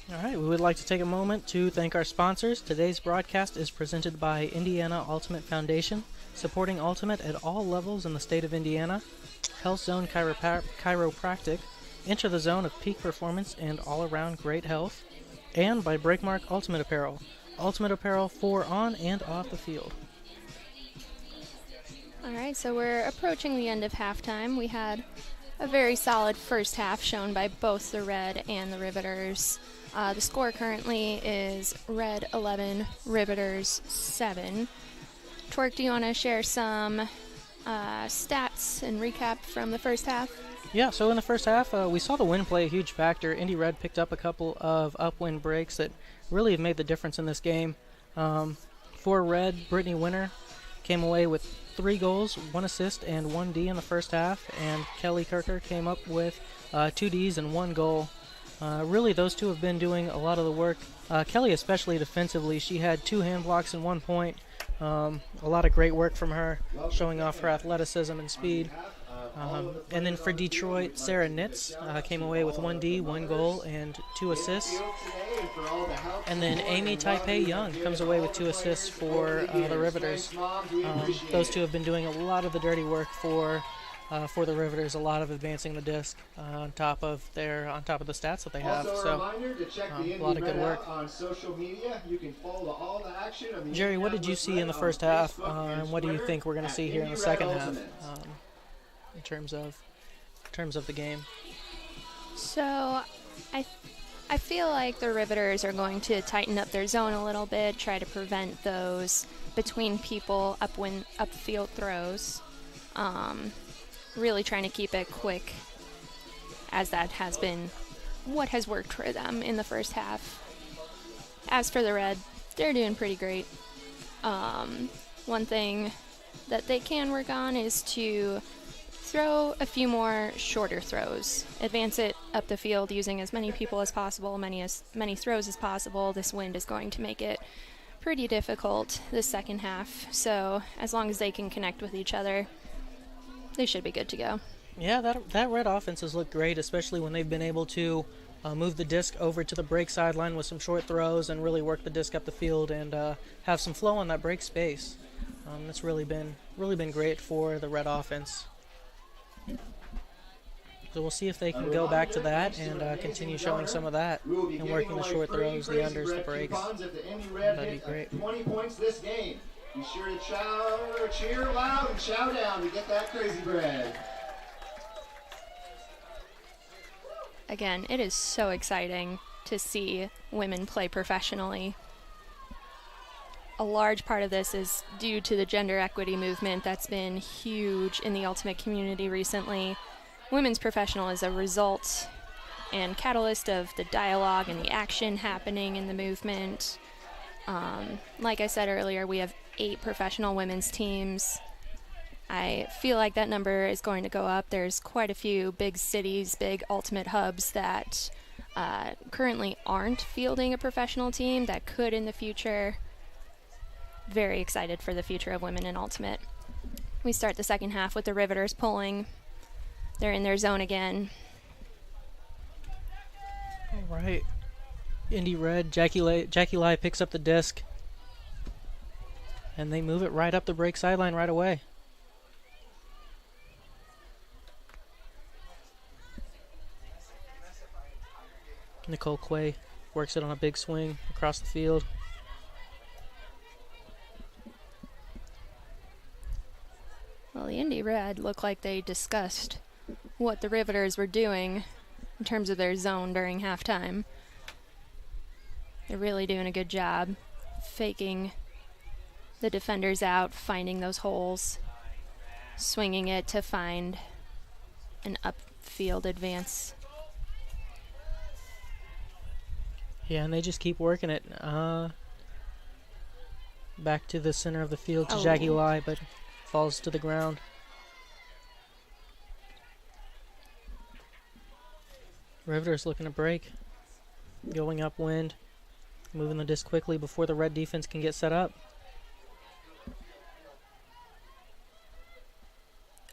All right, we would like to take a moment to thank our sponsors. Today's broadcast is presented by Indiana Ultimate Foundation, supporting Ultimate at all levels in the state of Indiana. Health Zone Chiropractic, enter the zone of peak performance and all-around great health. And by Breakmark Ultimate Apparel, Ultimate Apparel for on and off the field. All right, so we're approaching the end of halftime. We had a very solid first half shown by both the Red and the Riveters. The score currently is Red 11, Riveters 7. Twerk, do you want to share some stats and recap from the first half? Yeah, so in the first half, we saw the wind play a huge factor. Indy Red picked up a couple of upwind breaks that really have made the difference in this game. For Red, Brittany Winter came away with 3 goals, 1 assist, and 1 D in the first half, and Kelly Kirker came up with 2 Ds and 1 goal. Really, those two have been doing a lot of the work. Kelly, especially defensively, she had 2 hand blocks and 1 point. A lot of great work from her, showing off her athleticism and speed. And then for Detroit, Sarah Nitz came away with 1 D, 1 goal, and 2 assists. And then Amy Taipei Young comes away with 2 assists for the Riveters. Those two have been doing a lot of the dirty work for the Riveters, a lot of advancing the disc on top of the stats that they have. So a lot of good work. Jerry, what did you see in the first half, and what do you think we're going to see here in the second half in terms of the game? So I feel like the Riveters are going to tighten up their zone a little bit, try to prevent those between people upfield throws. Really trying to keep it quick, as that has been what has worked for them in the first half. As for the Red, they're doing pretty great. One thing that they can work on is to throw a few more shorter throws. Advance it up the field using as many people as possible, many throws as possible. This wind is going to make it pretty difficult this second half. So as long as they can connect with each other, they should be good to go. Yeah, that Red offense has looked great, especially when they've been able to move the disc over to the break sideline with some short throws and really work the disc up the field and have some flow on that break space. That's really been great for the Red offense. So we'll see if they can go back to that and continue showing some of that and working the short throws, the unders, the breaks. That'd be great. 20 points this game. Be sure to cheer loud and chow down to get that crazy bread. Again, it is so exciting to see women play professionally. A large part of this is due to the gender equity movement that's been huge in the Ultimate community recently. Women's professional is a result and catalyst of the dialogue and the action happening in the movement. Like I said earlier, we have 8 professional women's teams. I feel like that number is going to go up. There's quite a few big cities, big Ultimate hubs that currently aren't fielding a professional team that could in the future. Very excited for the future of women in Ultimate. We start the second half with the Riveters pulling. They're in their zone again. All right. Indy Red, Jackie Lai picks up the disc. And they move it right up the break sideline right away. Nicole Quay works it on a big swing across the field. Well, the Indy Red looked like they discussed what the Riveters were doing in terms of their zone during halftime. They're really doing a good job faking the defenders out, finding those holes, swinging it to find an upfield advance. Yeah, and they just keep working it. Back to the center of the field to Jackie Lai, but falls to the ground. Riveters looking to break. Going upwind. Moving the disc quickly before the Red defense can get set up.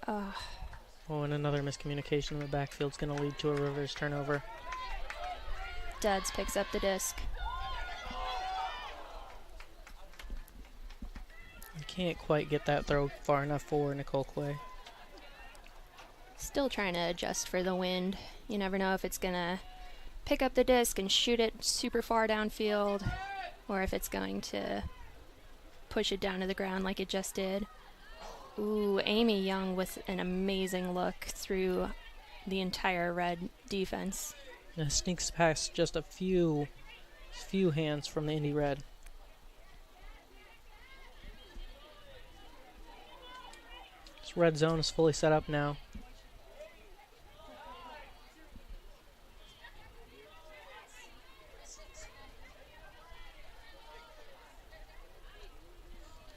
Oh, and another miscommunication in the backfield's going to lead to a Riveters turnover. Studs picks up the disc. You can't quite get that throw far enough for Nicole Quay. Still trying to adjust for the wind. You never know if it's going to pick up the disc and shoot it super far downfield, or if it's going to push it down to the ground like it just did. Ooh, Amy Young with an amazing look through the entire Red defense. And sneaks past just a few hands from the Indy Red. This red zone is fully set up now.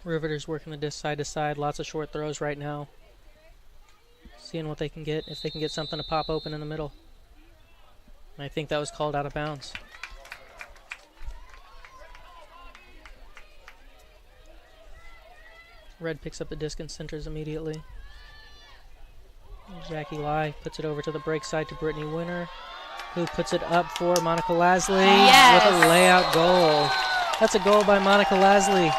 Riveters working the disc side to side. Lots of short throws right now. Seeing what they can get, if they can get something to pop open in the middle. And I think that was called out of bounds. Red picks up the disc and centers immediately. Jackie Lai puts it over to the break side to Brittany Winter, who puts it up for Monica Lasley with a layout goal. That's a goal by Monica Lasley.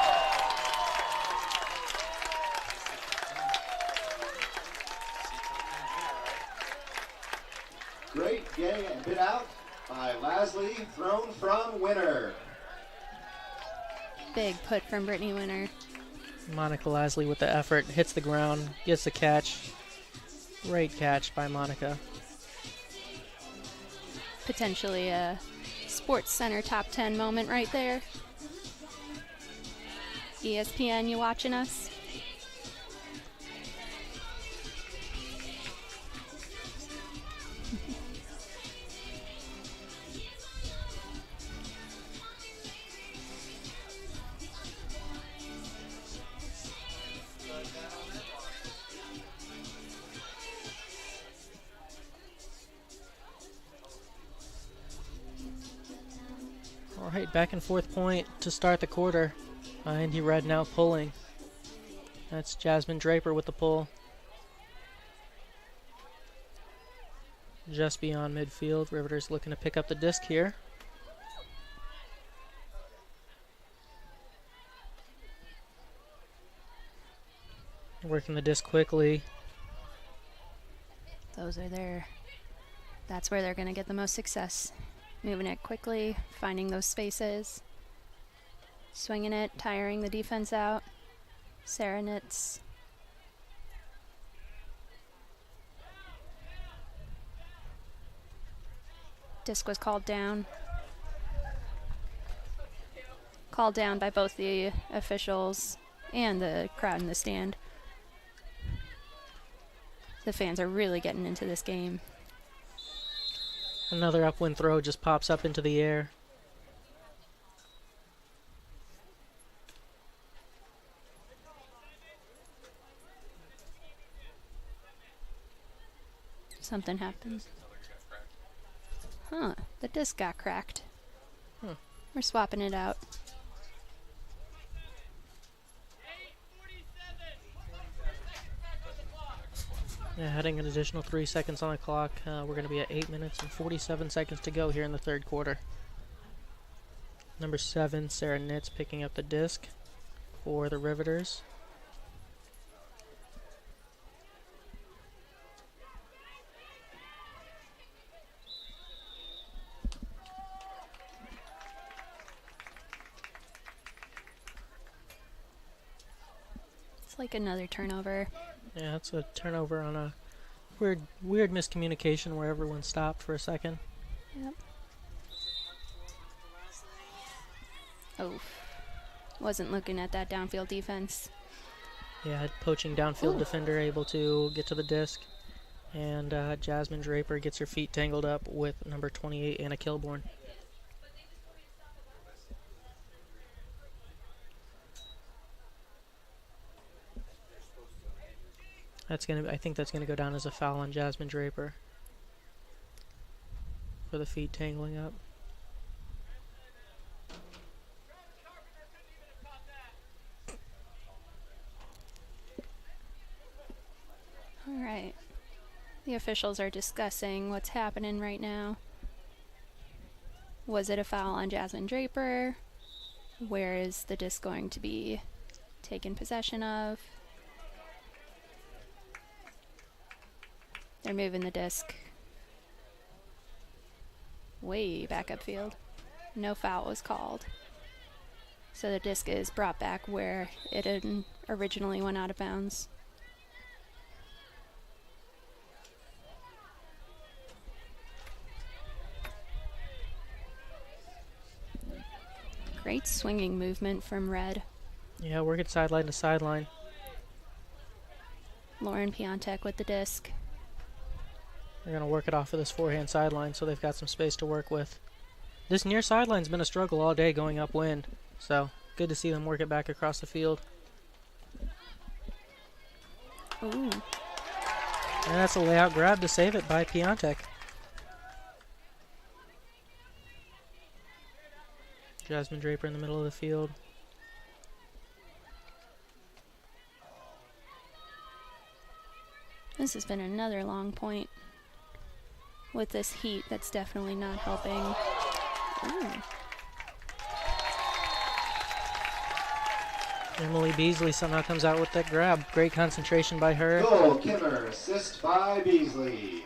Great getting it bit out by Lasley, thrown from Winter. Big put from Brittany Winter. Monica Lasley with the effort, hits the ground, gets the catch. Great catch by Monica. Potentially a Sports Center top 10 moment right there. ESPN, you watching us? All right, back and forth point to start the quarter. Indy Red now pulling. That's Jasmine Draper with the pull. Just beyond midfield. Riveters looking to pick up the disc here. Working the disc quickly. Those are their, that's where they're going to get the most success. Moving it quickly, finding those spaces, swinging it, tiring the defense out. Sarah Nitz. Disc was called down. Called down by both the officials and the crowd in the stand. The fans are really getting into this game. Another upwind throw just pops up into the air. Something happened. Huh, the disc got cracked. We're swapping it out. Yeah, adding an additional 3 seconds on the clock. We're going to be at 8 minutes and 47 seconds to go here in the third quarter. Number 7, Sarah Nitz picking up the disc for the Riveters. It's like another turnover. Yeah, that's a turnover on a weird miscommunication where everyone stopped for a second. Yep. Oh, wasn't looking at that downfield defense. Yeah, poaching downfield defender able to get to the disc. And Jasmine Draper gets her feet tangled up with number 28, Anna Kilborn. I think that's gonna go down as a foul on Jasmine Draper for the feet tangling up. All right. The officials are discussing what's happening right now. Was it a foul on Jasmine Draper? Where is the disc going to be taken possession of? They're moving the disc way back upfield. No foul was called. So the disc is brought back where it had originally went out of bounds. Great swinging movement from Red. Yeah, working sideline to sideline. Lauren Piontek with the disc. They're going to work it off of this forehand sideline, so they've got some space to work with. This near sideline's been a struggle all day going upwind, so good to see them work it back across the field. Ooh. And that's a layout grab to save it by Piontek. Jasmine Draper in the middle of the field. This has been another long point. With this heat, that's definitely not helping. Ooh. Emily Beasley somehow comes out with that grab. Great concentration by her. Goal, Kimmer, assist by Beasley.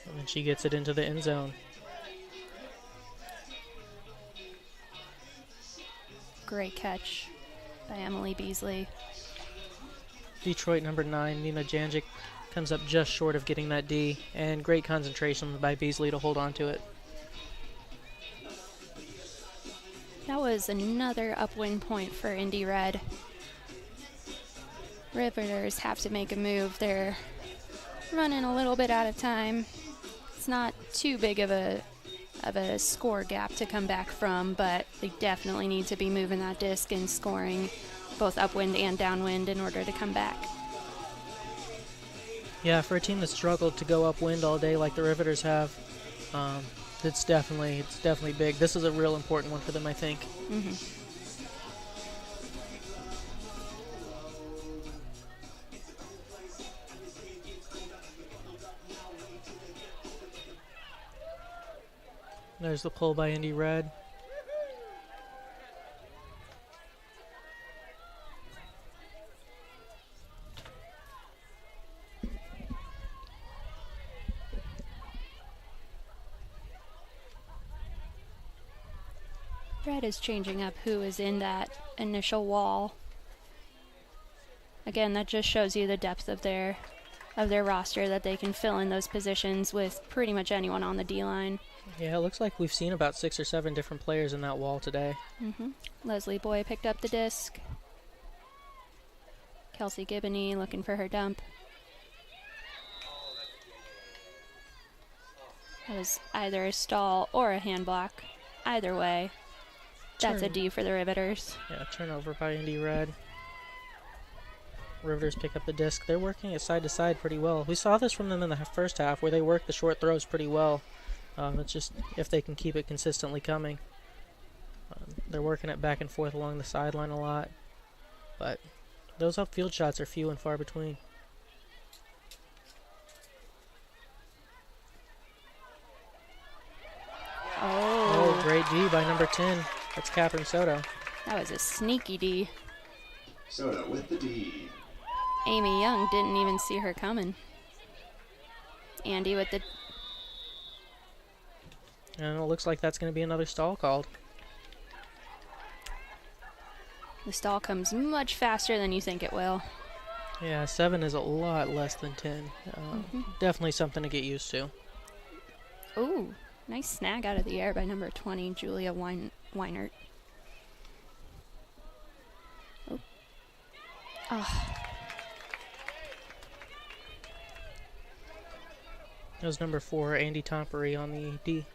And then she gets it into the end zone. Great catch by Emily Beasley. Detroit number 9, Nina Janjic, comes up just short of getting that D, and great concentration by Beasley to hold on to it. That was another upwind point for Indy Red. Riveters have to make a move. They're running a little bit out of time. It's not too big of a score gap to come back from, but they definitely need to be moving that disc and scoring both upwind and downwind in order to come back. Yeah, for a team that struggled to go upwind all day like the Riveters have, it's definitely big. This is a real important one for them, I think. Mm-hmm. There's the pull by Indy Red. Red is changing up who is in that initial wall. Again, that just shows you the depth of their roster, that they can fill in those positions with pretty much anyone on the D-line. Yeah, it looks like we've seen about 6 or 7 different players in that wall today. Mm-hmm. Leslie Boy picked up the disc. Kelsey Gibney looking for her dump. That was either a stall or a hand block. Either way, that's a D for the Riveters. Yeah, turnover by Indy Red. Riveters pick up the disc. They're working it side to side pretty well. We saw this from them in the first half where they worked the short throws pretty well. It's just if they can keep it consistently coming. They're working it back and forth along the sideline a lot. But those upfield shots are few and far between. Oh, great D by number 10. That's Catherine Soto. That was a sneaky D. Soto with the D. Amy Young didn't even see her coming. Andy with the... And it looks like that's going to be another stall called. The stall comes much faster than you think it will. Yeah, 7 is a lot less than 10. Definitely something to get used to. Ooh, nice snag out of the air by number 20, Julia Weinert. Oh. That was number 4, Andy Tompery on the D.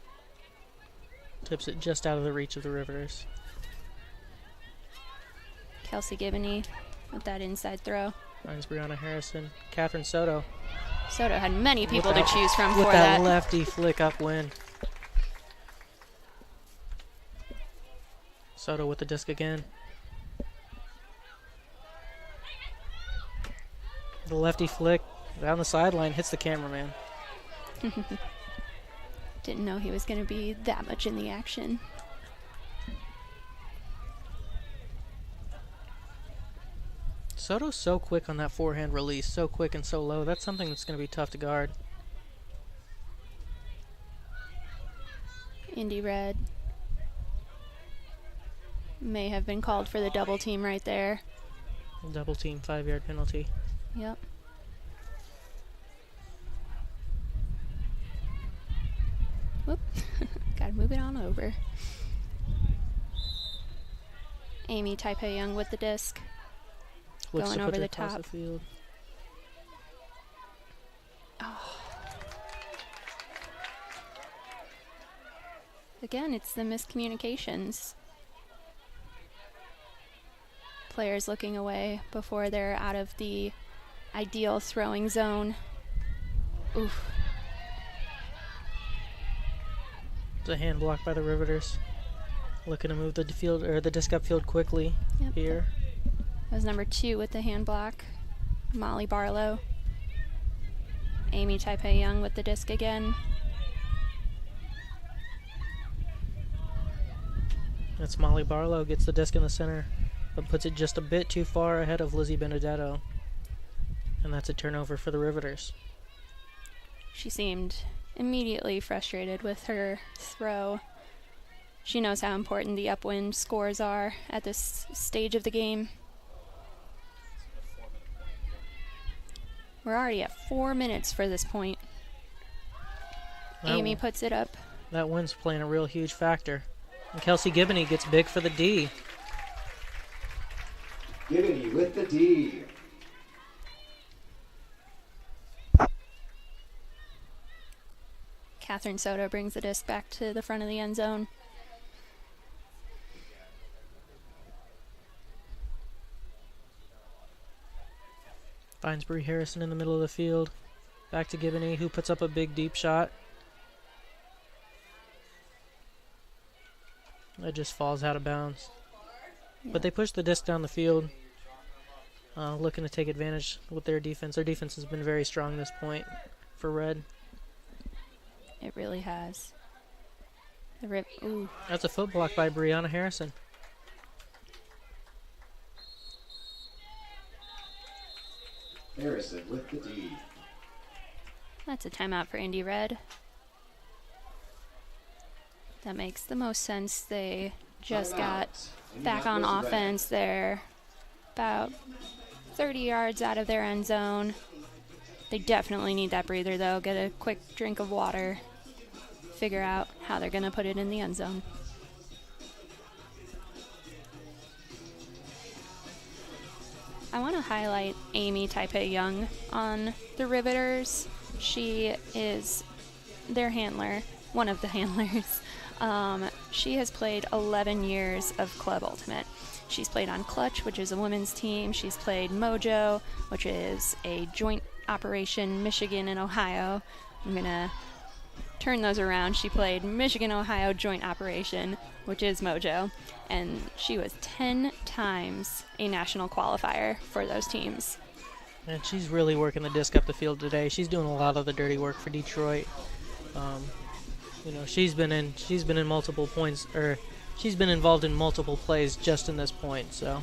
Tips it just out of the reach of the Riveters. Kelsey Gibney with that inside throw. Finds Brianna Harrison. Catherine Soto. Soto had many people to choose from with for that that. lefty flick upwind. Soto with the disc again. The lefty flick down the sideline hits the cameraman. Didn't know he was going to be that much in the action. Soto's so quick on that forehand release, so quick and so low. That's something that's going to be tough to guard. Indy Red may have been called for the double team right there. Double team, 5-yard penalty. Yep. Whoop. Gotta move it on over. Amy Taipei Young with the disc. Looks Going to over put the it across top. the field. Oh. Again, it's the miscommunications. Players looking away before they're out of the ideal throwing zone. Oof. It's a hand block by the Riveters. Looking to move the field or the disc upfield quickly here. That was number 2 with the hand block, Molly Barlow. Amy Taipei Young with the disc again. That's Molly Barlow, gets the disc in the center, but puts it just a bit too far ahead of Lizzie Benedetto. And that's a turnover for the Riveters. She seemed immediately frustrated with her throw. She knows how important the upwind scores are at this stage of the game. We're already at 4 minutes for this point. Amy puts it up. That wind's playing a real huge factor. And Kelsey Gibney gets big for the D. Gibney with the D. Catherine Soto brings the disc back to the front of the end zone. Finds Bree Harrison in the middle of the field. Back to Gibney, who puts up a big deep shot. That just falls out of bounds. Yeah. But they push the disc down the field, looking to take advantage with their defense. Their defense has been very strong this point for Red. It really has. Ooh. That's a foot block by Brianna Harrison. Harrison with the D. That's a timeout for Indy Red. That makes the most sense. They just got back on offense. They're about 30 yards out of their end zone. They definitely need that breather, though. Get a quick drink of water. Figure out how they're going to put it in the end zone. I want to highlight Amy Taipei Young on the Riveters. She is their handler, one of the handlers. She has played 11 years of Club Ultimate. She's played on Clutch, which is a women's team. She's played Mojo, which is a joint operation, Michigan and Ohio. I'm going to turn those around. She played Michigan-Ohio joint operation, which is Mojo. And she was 10 times a national qualifier for those teams. And she's really working the disc up the field today. She's doing a lot of the dirty work for Detroit. You know, she's been in multiple points, or she's been involved in multiple plays just in this point. So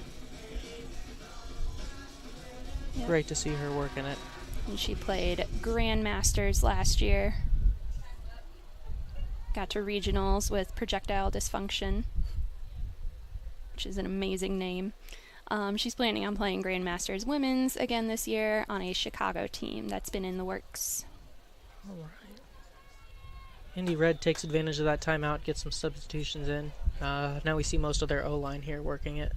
Yep. Great to see her working it. And she played Grandmasters last year. Got to regionals with Projectile Dysfunction, which is an amazing name. She's planning on playing Grandmasters Women's again this year on a Chicago team that's been in the works. All right. Indy Red takes advantage of that timeout, gets some substitutions in. Now we see most of their O-line here working it.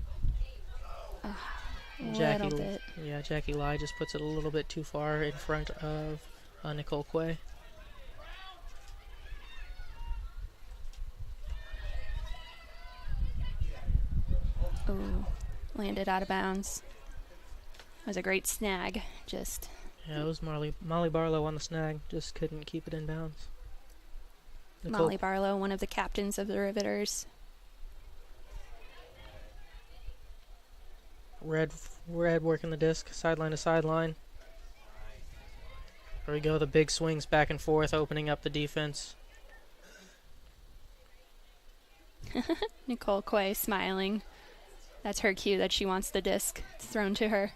Little bit. Yeah, Jackie Lai just puts it a little bit too far in front of Nicole Quay. Ooh, landed out of bounds. It was a great snag. Just Yeah, it was Molly Barlow on the snag, just couldn't keep it in bounds. Molly Barlow, one of the captains of the Riveters. Red working the disc, sideline to sideline. There we go, the big swings back and forth, opening up the defense. Nicole Quay smiling. That's her cue that she wants the disc thrown to her.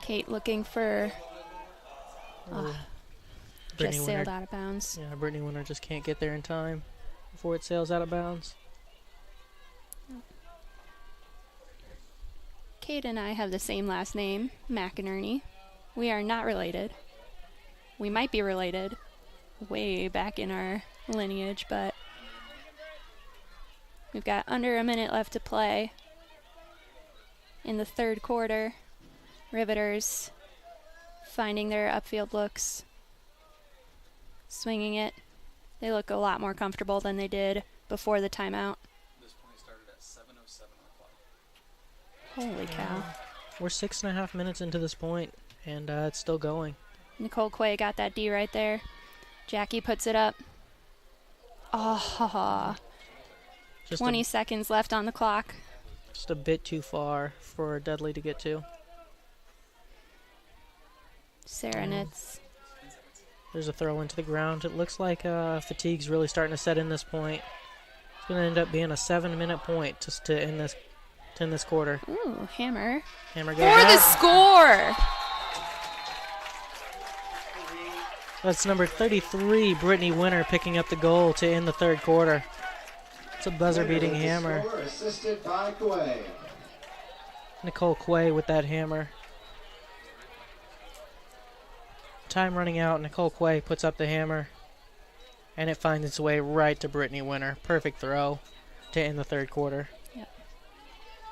Kate looking for... just sailed out of bounds. Yeah, Brittany Winter just can't get there in time before it sails out of bounds. Kate and I have the same last name, McInerney. We are not related. We might be related way back in our lineage, but we've got under a minute left to play in the third quarter. Riveters finding their upfield looks, swinging it. They look a lot more comfortable than they did before the timeout. This point started at 7:07 on the clock. Holy cow. We're 6.5 minutes into this point, and it's still going. Nicole Quay got that D right there. Jackie puts it up. Oh, Just 20 seconds left on the clock. Just a bit too far for Dudley to get to. Sarah knits. There's a throw into the ground. It looks like fatigue's really starting to set in this point. It's going to end up being a 7-minute point just to end this quarter. Ooh, hammer. Hammer goes For out. the score! That's number 33, Brittany Winter, picking up the goal to end the third quarter. It's a buzzer-beating hammer. Score, assisted by Quay. Nicole Quay with that hammer. Time running out. Nicole Quay puts up the hammer, and it finds its way right to Brittany Winter. Perfect throw to end the third quarter. Yep.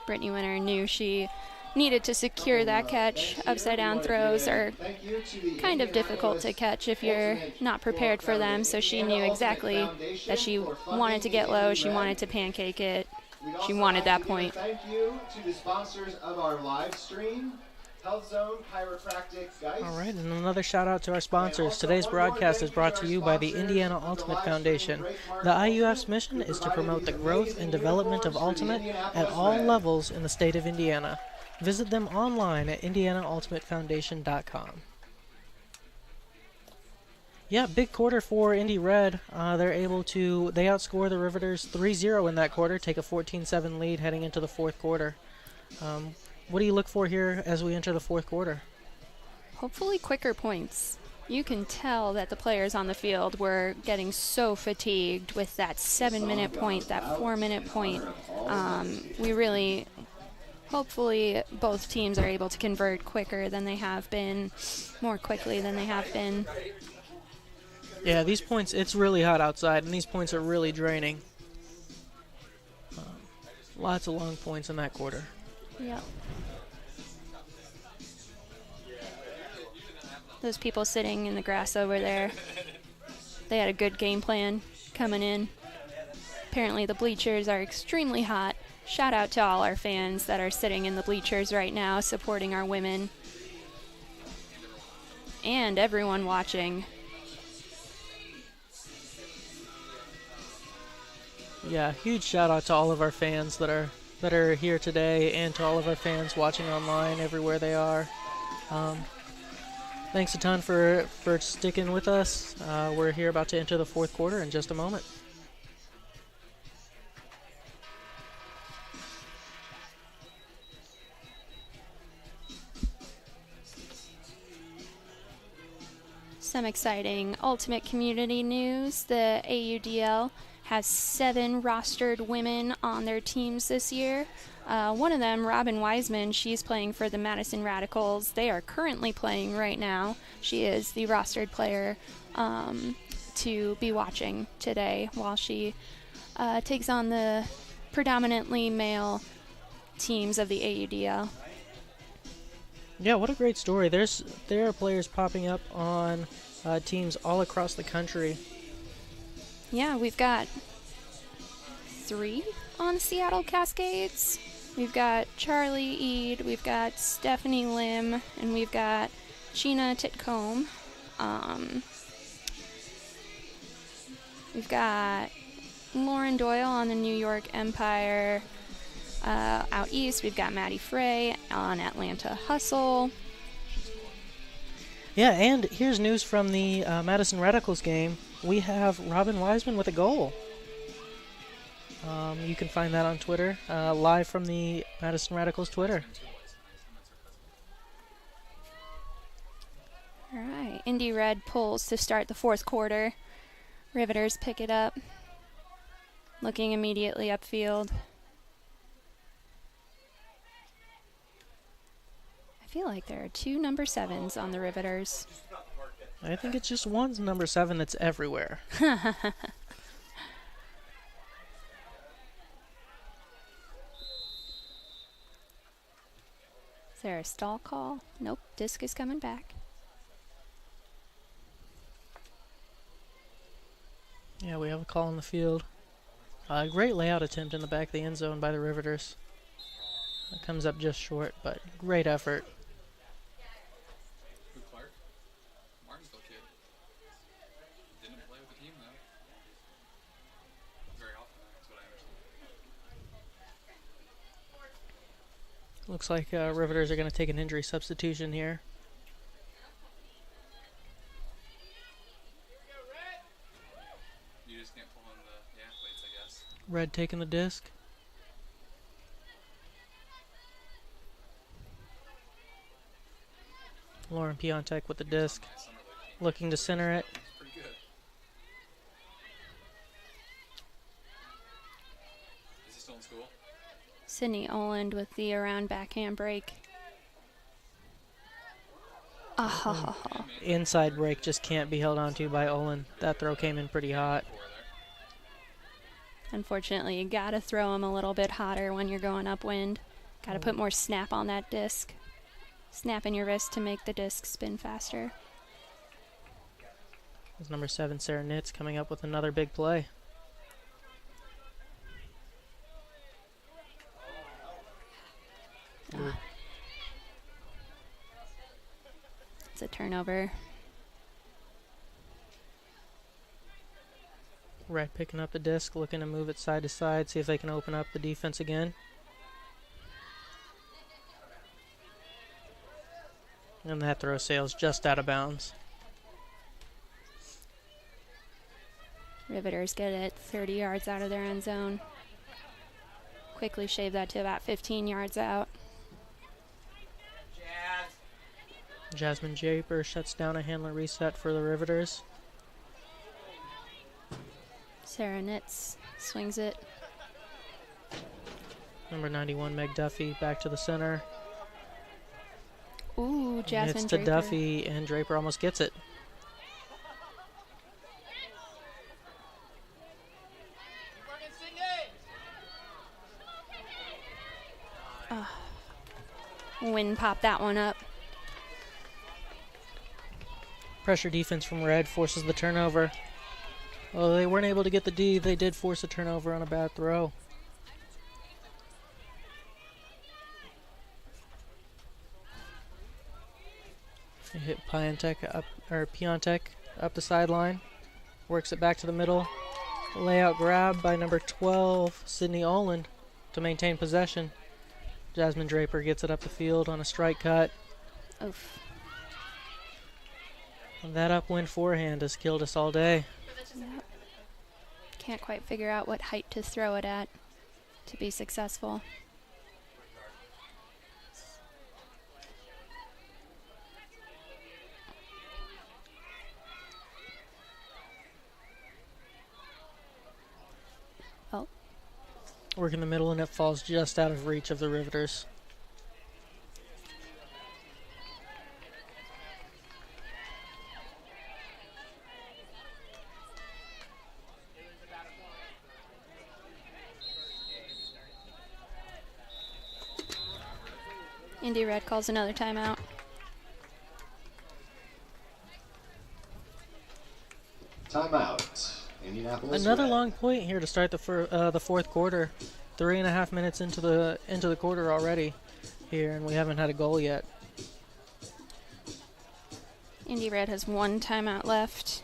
Brittany Winter knew she needed to secure that catch. Upside down throws are kind of difficult to catch if you're not prepared for them, so she knew exactly that she wanted to get low, she wanted to pancake it, she wanted that point. Thank you to the sponsors of our live stream, Health Zone Chiropractic Guys. All right, and another shout out to our sponsors. Today's broadcast is brought to you by the Indiana Ultimate Foundation. The IUF's mission is to promote the growth and development of Ultimate at all levels in the state of Indiana. Visit them online at indianaultimatefoundation.com. Yeah, big quarter for Indy Red. They outscore the Riveters 3-0 in that quarter, take a 14-7 lead heading into the fourth quarter. What do you look for here as we enter the fourth quarter? Hopefully quicker points. You can tell that the players on the field were getting so fatigued with that 7-minute point, that 4-minute point. Hopefully both teams are able to convert quicker than they have been, more quickly than they have been. Yeah, these points, it's really hot outside, and these points are really draining. Lots of long points in that quarter. Yep. Those people sitting in the grass over there, they had a good game plan coming in. Apparently the bleachers are extremely hot. Shout out to all our fans that are sitting in the bleachers right now supporting our women. And everyone watching. Yeah, huge shout out to all of our fans that are here today, and to all of our fans watching online everywhere they are. Thanks a ton for sticking with us. We're here about to enter the fourth quarter in just a moment. Some exciting Ultimate community news. The AUDL has 7 rostered women on their teams this year. One of them, Robin Wiseman, she's playing for the Madison Radicals. They are currently playing right now. She is the rostered player to be watching today while she takes on the predominantly male teams of the AUDL. Yeah, what a great story. There are players popping up on teams all across the country. Yeah, we've got 3 on Seattle Cascades. We've got Charlie Eade, we've got Stephanie Lim, and we've got Sheena Titcomb. We've got Lauren Doyle on the New York Empire. Out east, we've got Maddie Frey on Atlanta Hustle. Yeah, and here's news from the Madison Radicals game. We have Robin Wiseman with a goal. You can find that on Twitter, live from the Madison Radicals Twitter. All right, Indy Red pulls to start the fourth quarter. Riveters pick it up, looking immediately upfield. I feel like there are 2 number 7s on the Riveters. I think it's just one number 7 that's everywhere. Is there a stall call? Nope, disc is coming back. Yeah, we have a call in the field. Great layout attempt in the back of the end zone by the Riveters. It comes up just short, but great effort. Who, Clark? Martinsville kid. Didn't play with the team, though. Very often, that's what I understand. Looks like Riveters are going to take an injury substitution here. You just can't pull in the athletes, I guess. Red taking the disc. Lauren Piontek with the disc, Nice summer league team. looking to center it. It's pretty good. Is he still in school? Sydney Oland with the around backhand break. Oh, Inside break just can't be held onto by Olin. That throw came in pretty hot. Four there. unfortunately, you gotta throw them a little bit hotter when you're going upwind. Gotta put more snap on that disc. Snap in your wrist to make the disc spin faster. There's number 7, Sarah Nitz, coming up with another big play. It's a turnover. Red picking up the disc, looking to move it side to side, see if they can open up the defense again. And that throw sails just out of bounds. Riveters get it 30 yards out of their end zone. Quickly shave that to about 15 yards out. Jasmine Japer shuts down a handler reset for the Riveters. Sarah Nitz swings it. Number 91, Meg Duffy, back to the center. Ooh, Jasmine Hits to Draper. Duffy, and Draper almost gets it. Wind popped that one up. Pressure defense from Red forces the turnover. Well, they weren't able to get the D. They did force a turnover on a bad throw. They hit Piontek up the sideline. Works it back to the middle. Layout grab by number 12, Sydney Oland, to maintain possession. Jasmine Draper gets it up the field on a strike cut. Oof. And that upwind forehand has killed us all day. Yep. Can't quite figure out what height to throw it at to be successful. Oh, Work in the middle, and it falls just out of reach of the Riveters. Indy Red calls another timeout. Timeout. Indianapolis Another Red. long point here to start the fourth quarter. 3.5 minutes into the quarter already here, and we haven't had a goal yet. Indy Red has one timeout left.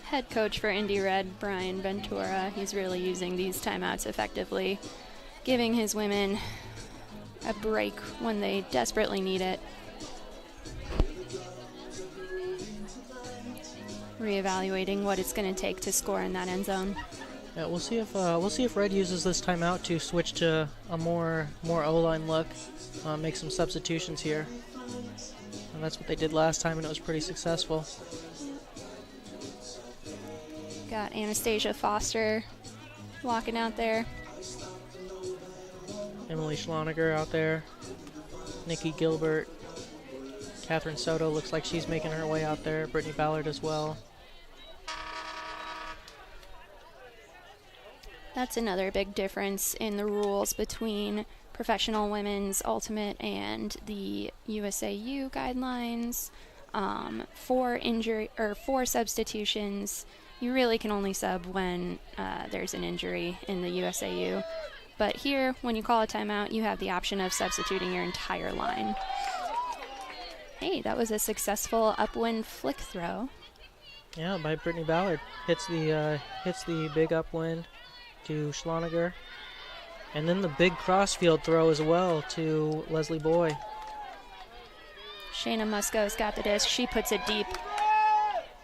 Head coach for Indy Red, Brian Ventura, he's really using these timeouts effectively, giving his women a break when they desperately need it. Reevaluating what it's going to take to score in that end zone. Yeah, we'll see if Red uses this timeout to switch to a more O-line look, make some substitutions here. And that's what they did last time, and it was pretty successful. Got Anastasia Foster walking out there. Emily Schloniger out there. Nikki Gilbert. Catherine Soto looks like she's making her way out there. Brittany Ballard as well. That's another big difference in the rules between professional women's ultimate and the USAU guidelines. For substitutions, you really can only sub when there's an injury in the USAU. But here, when you call a timeout, you have the option of substituting your entire line. Hey, that was a successful upwind flick throw. Yeah, by Brittany Ballard. Hits the big upwind to Schloniger. And then the big crossfield throw as well to Leslie Boy. Shayna Musco's got the disc. She puts it deep.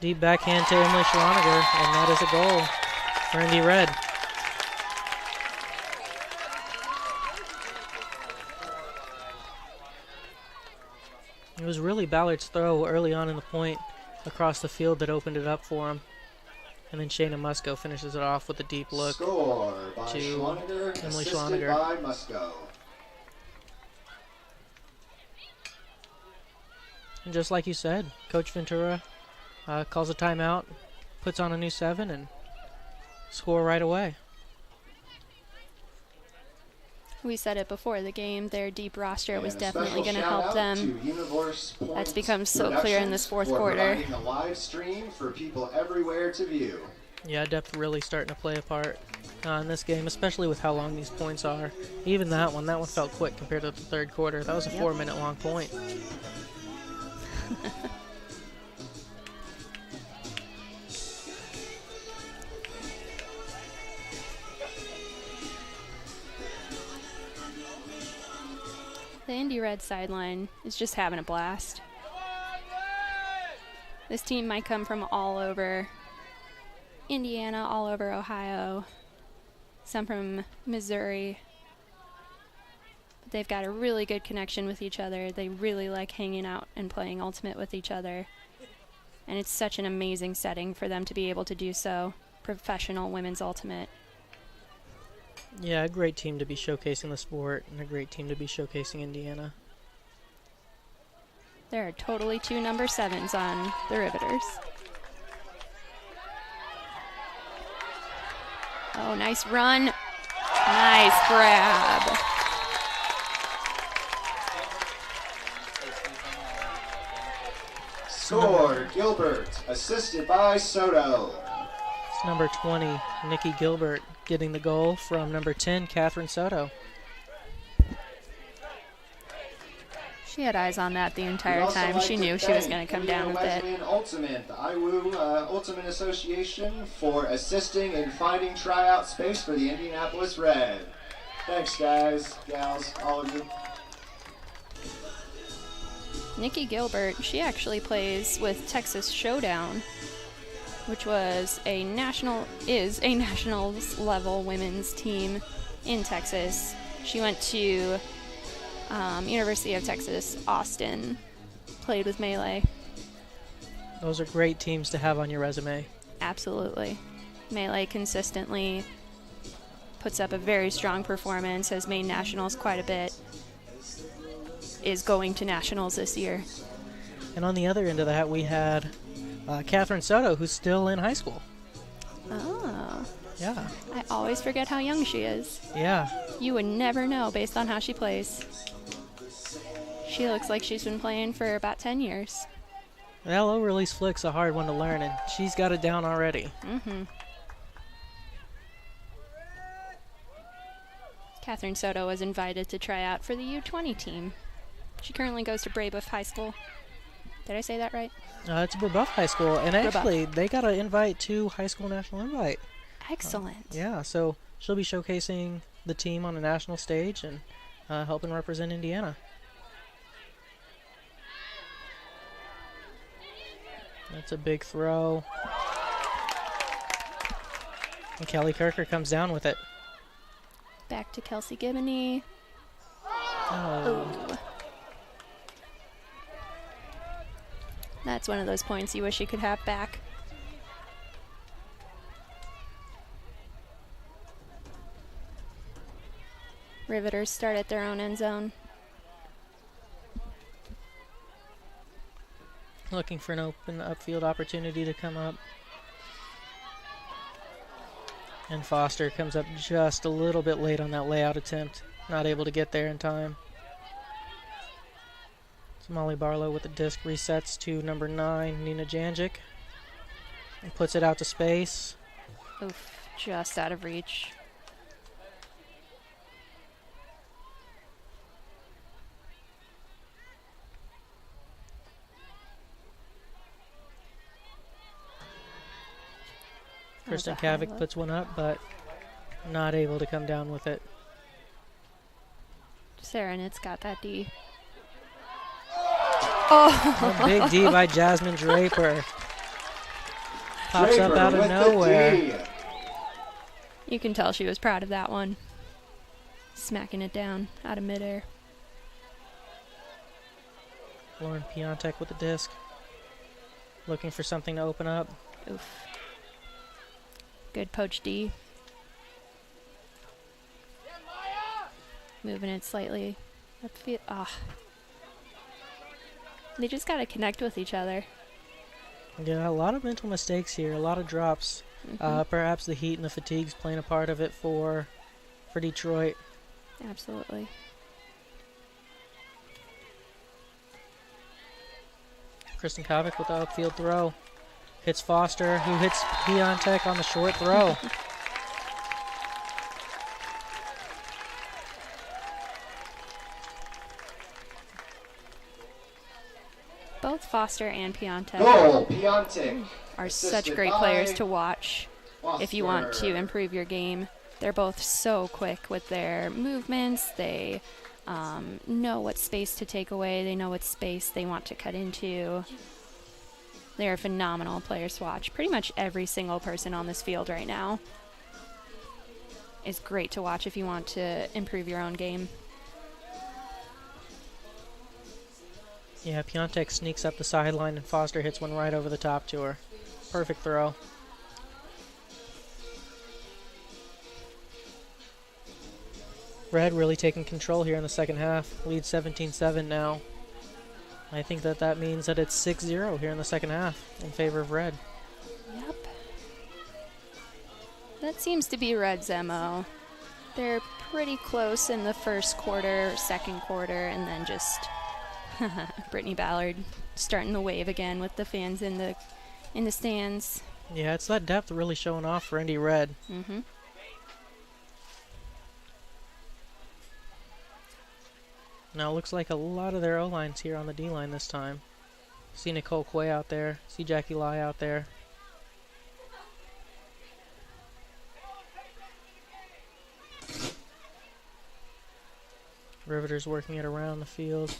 Deep backhand to Emily Schloniger, and that is a goal for Indy Red. It was really Ballard's throw early on in the point across the field that opened it up for him. And then Shayna Musco finishes it off with a deep look Score by to Schloniger, Emily assisted Schloniger. by Musco. And just like you said, Coach Ventura calls a timeout, puts on a new 7, and score right away. We said it before the game, their deep roster was And a definitely special going to shout help out them. to Universe Points That's become so clear in this fourth Productions quarter. for providing a live stream for people everywhere to view. Yeah, depth really starting to play a part in this game, especially with how long these points are. Even that one felt quick compared to the third quarter. That was a 4-minute long point. The Indy Red sideline is just having a blast. This team might come from all over Indiana, all over Ohio, some from Missouri. But they've got a really good connection with each other. They really like hanging out and playing Ultimate with each other. And it's such an amazing setting for them to be able to do so. Professional women's Ultimate. Yeah, a great team to be showcasing the sport, and a great team to be showcasing Indiana. There are totally 2 number 7s on the Riveters. Oh, nice run. Nice grab. Score, Gilbert, assisted by Soto. It's number 20, Nikki Gilbert, getting the goal from number 10, Catherine Soto. She had eyes on that the entire time. She knew she was going to come down with it. Ultimate, the IWU Ultimate Association, for assisting in finding tryout space for the Indianapolis Red. Thanks, guys, gals, all of you. Nikki Gilbert, she actually plays with Texas Showdown, which is a national level women's team in Texas. She went to University of Texas, Austin, played with Melee. Those are great teams to have on your resume. Absolutely. Melee consistently puts up a very strong performance, has made nationals quite a bit, is going to nationals this year. And on the other end of that, we had Catherine Soto, who's still in high school. Oh. Yeah. I always forget how young she is. Yeah. You would never know based on how she plays. She looks like she's been playing for about 10 years. That low release flick's a hard one to learn, and she's got it down already. Mm-hmm. Catherine Soto was invited to try out for the U20 team. She currently goes to Brebeuf High School. Did I say that right? It's Brebeuf High School, and Brebeuf. actually, they got an invite to High School National Invite. Excellent. Yeah, so she'll be showcasing the team on a national stage, and helping represent Indiana. That's a big throw. And Kelly Kirker comes down with it. Back to Kelsey Gibney. Oh. That's one of those points you wish you could have back. Riveters start at their own end zone. Looking for an open upfield opportunity to come up. And Foster comes up just a little bit late on that layout attempt. Not able to get there in time. Molly Barlow with the disc resets to number 9, Nina Janjic. And puts it out to space. Oof, just out of reach. Kristen Kavik puts one up, but not able to come down with it. Sarah Nitz got that D. A big D by Jasmine Draper. Pops up out of nowhere. You can tell she was proud of that one. Smacking it down out of midair. Lauren Piontek with the disc. Looking for something to open up. Oof. Good poach D. Moving it slightly upfield. Ah. They just got to connect with each other. Yeah, a lot of mental mistakes here, a lot of drops. Perhaps the heat and the fatigue's playing a part of it for Detroit. Absolutely. Kristen Kavik with the upfield throw. Hits Foster, who hits Piontek on the short throw. Both Foster and Piontek Goal, Piontek. are such great players to watch if you want to improve your game. They're both so quick with their movements. They know what space to take away. They know what space they want to cut into. They're phenomenal players to watch. Pretty much every single person on this field right now is great to watch if you want to improve your own game. Yeah, Piontek sneaks up the sideline and Foster hits one right over the top to her. Perfect throw. Red really taking control here in the second half. Lead 17-7 now. I think that means that it's 6-0 here in the second half in favor of Red. Yep. That seems to be Red's MO. They're pretty close in the first quarter, second quarter, and then just Brittany Ballard starting the wave again with the fans in the stands. Yeah, it's that depth really showing off for Indy Red. Mm-hmm. Now it looks like a lot of their O-lines here on the D-line this time. See Nicole Quay out there. See Jackie Lai out there. Riveters working it around the field.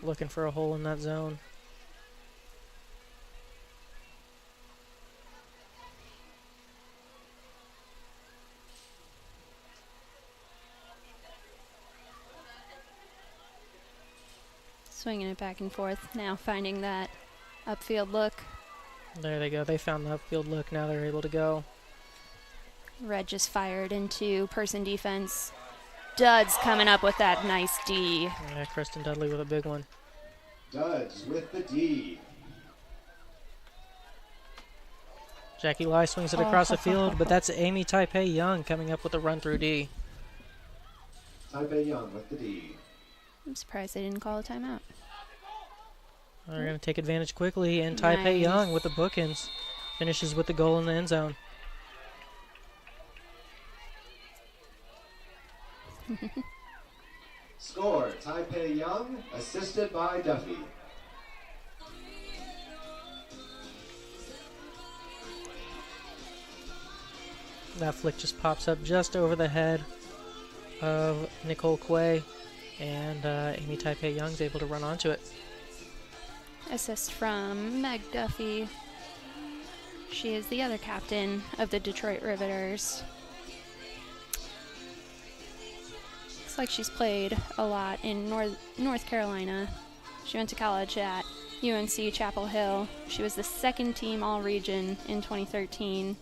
Looking for a hole in that zone. Swinging it back and forth. Now finding that upfield look. There they go. They found the upfield look. Now they're able to go. Red just fired into person defense. Duds coming up with that nice D. Yeah, Kristen Dudley with a big one. Duds with the D. Jackie Lai swings it across the field, but that's Amy Taipei Young coming up with a run through D. Taipei Young with the D. I'm surprised they didn't call a timeout. They're going to take advantage quickly, and Taipei Young with the bookends finishes with the goal in the end zone. Score, Taipei Young, assisted by Duffy. That flick just pops up just over the head of Nicole Quay, and Amy Taipei Young's able to run onto it. Assist from Meg Duffy. She is the other captain of the Detroit Riveters. Looks like she's played a lot in North Carolina. She went to college at UNC Chapel Hill. She was the second team All-Region in 2013.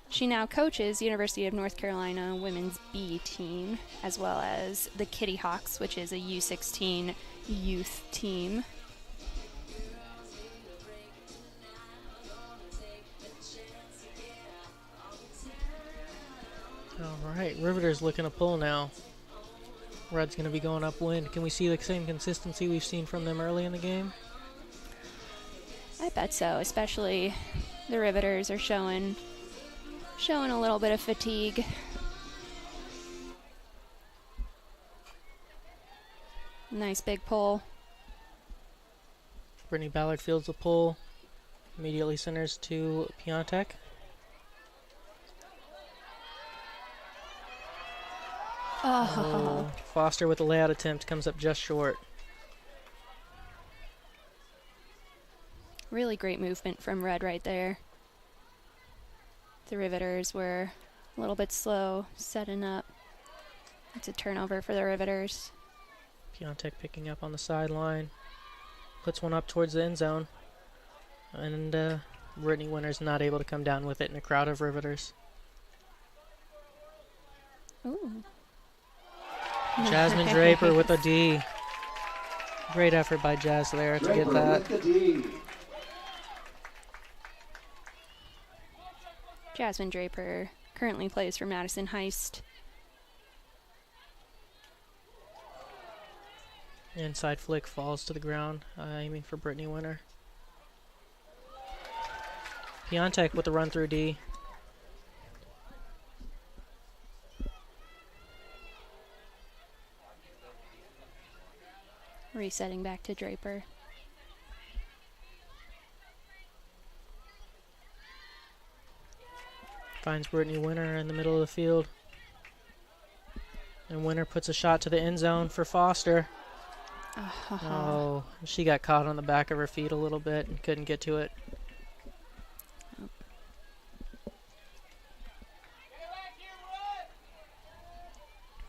She now coaches University of North Carolina women's B team, as well as the Kitty Hawks, which is a U16 youth team. All right, Riveters looking to pull now. Red's going to be going upwind. Can we see the same consistency we've seen from them early in the game? I bet so, especially the Riveters are showing a little bit of fatigue. Nice big pull. Brittany Ballard fields the pull. Immediately centers to Piontek. Oh. Foster with the layout attempt comes up just short. Really great movement from Red right there. The Riveters were a little bit slow setting up. It's a turnover for the Riveters. Piontek picking up on the sideline. Puts one up towards the end zone. And Brittany Winter's not able to come down with it in a crowd of Riveters. Ooh. Jasmine Draper with a D. Great effort by Jazz there to get that. With the D. Jasmine Draper currently plays for Madison Heist. Inside flick falls to the ground, aiming for Brittany Winter. Piontek with the run through D. Resetting back to Draper. Finds Brittany Winter in the middle of the field. And Winter puts a shot to the end zone for Foster. Oh, she got caught on the back of her feet a little bit and couldn't get to it.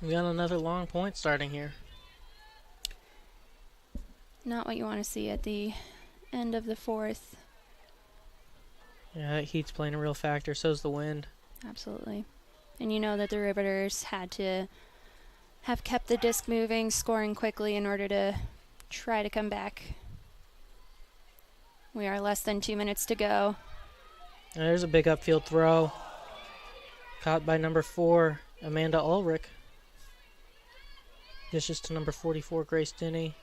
We got another long point starting here. Not what you want to see at the end of the fourth. Yeah, that heat's playing a real factor. So's the wind. Absolutely. And you know that the Riveters had to have kept the disc moving, scoring quickly in order to try to come back. We are less than 2 minutes to go. And there's a big upfield throw. Caught by number 4, Amanda Ulrich. Dishes to number 44, Grace Denny.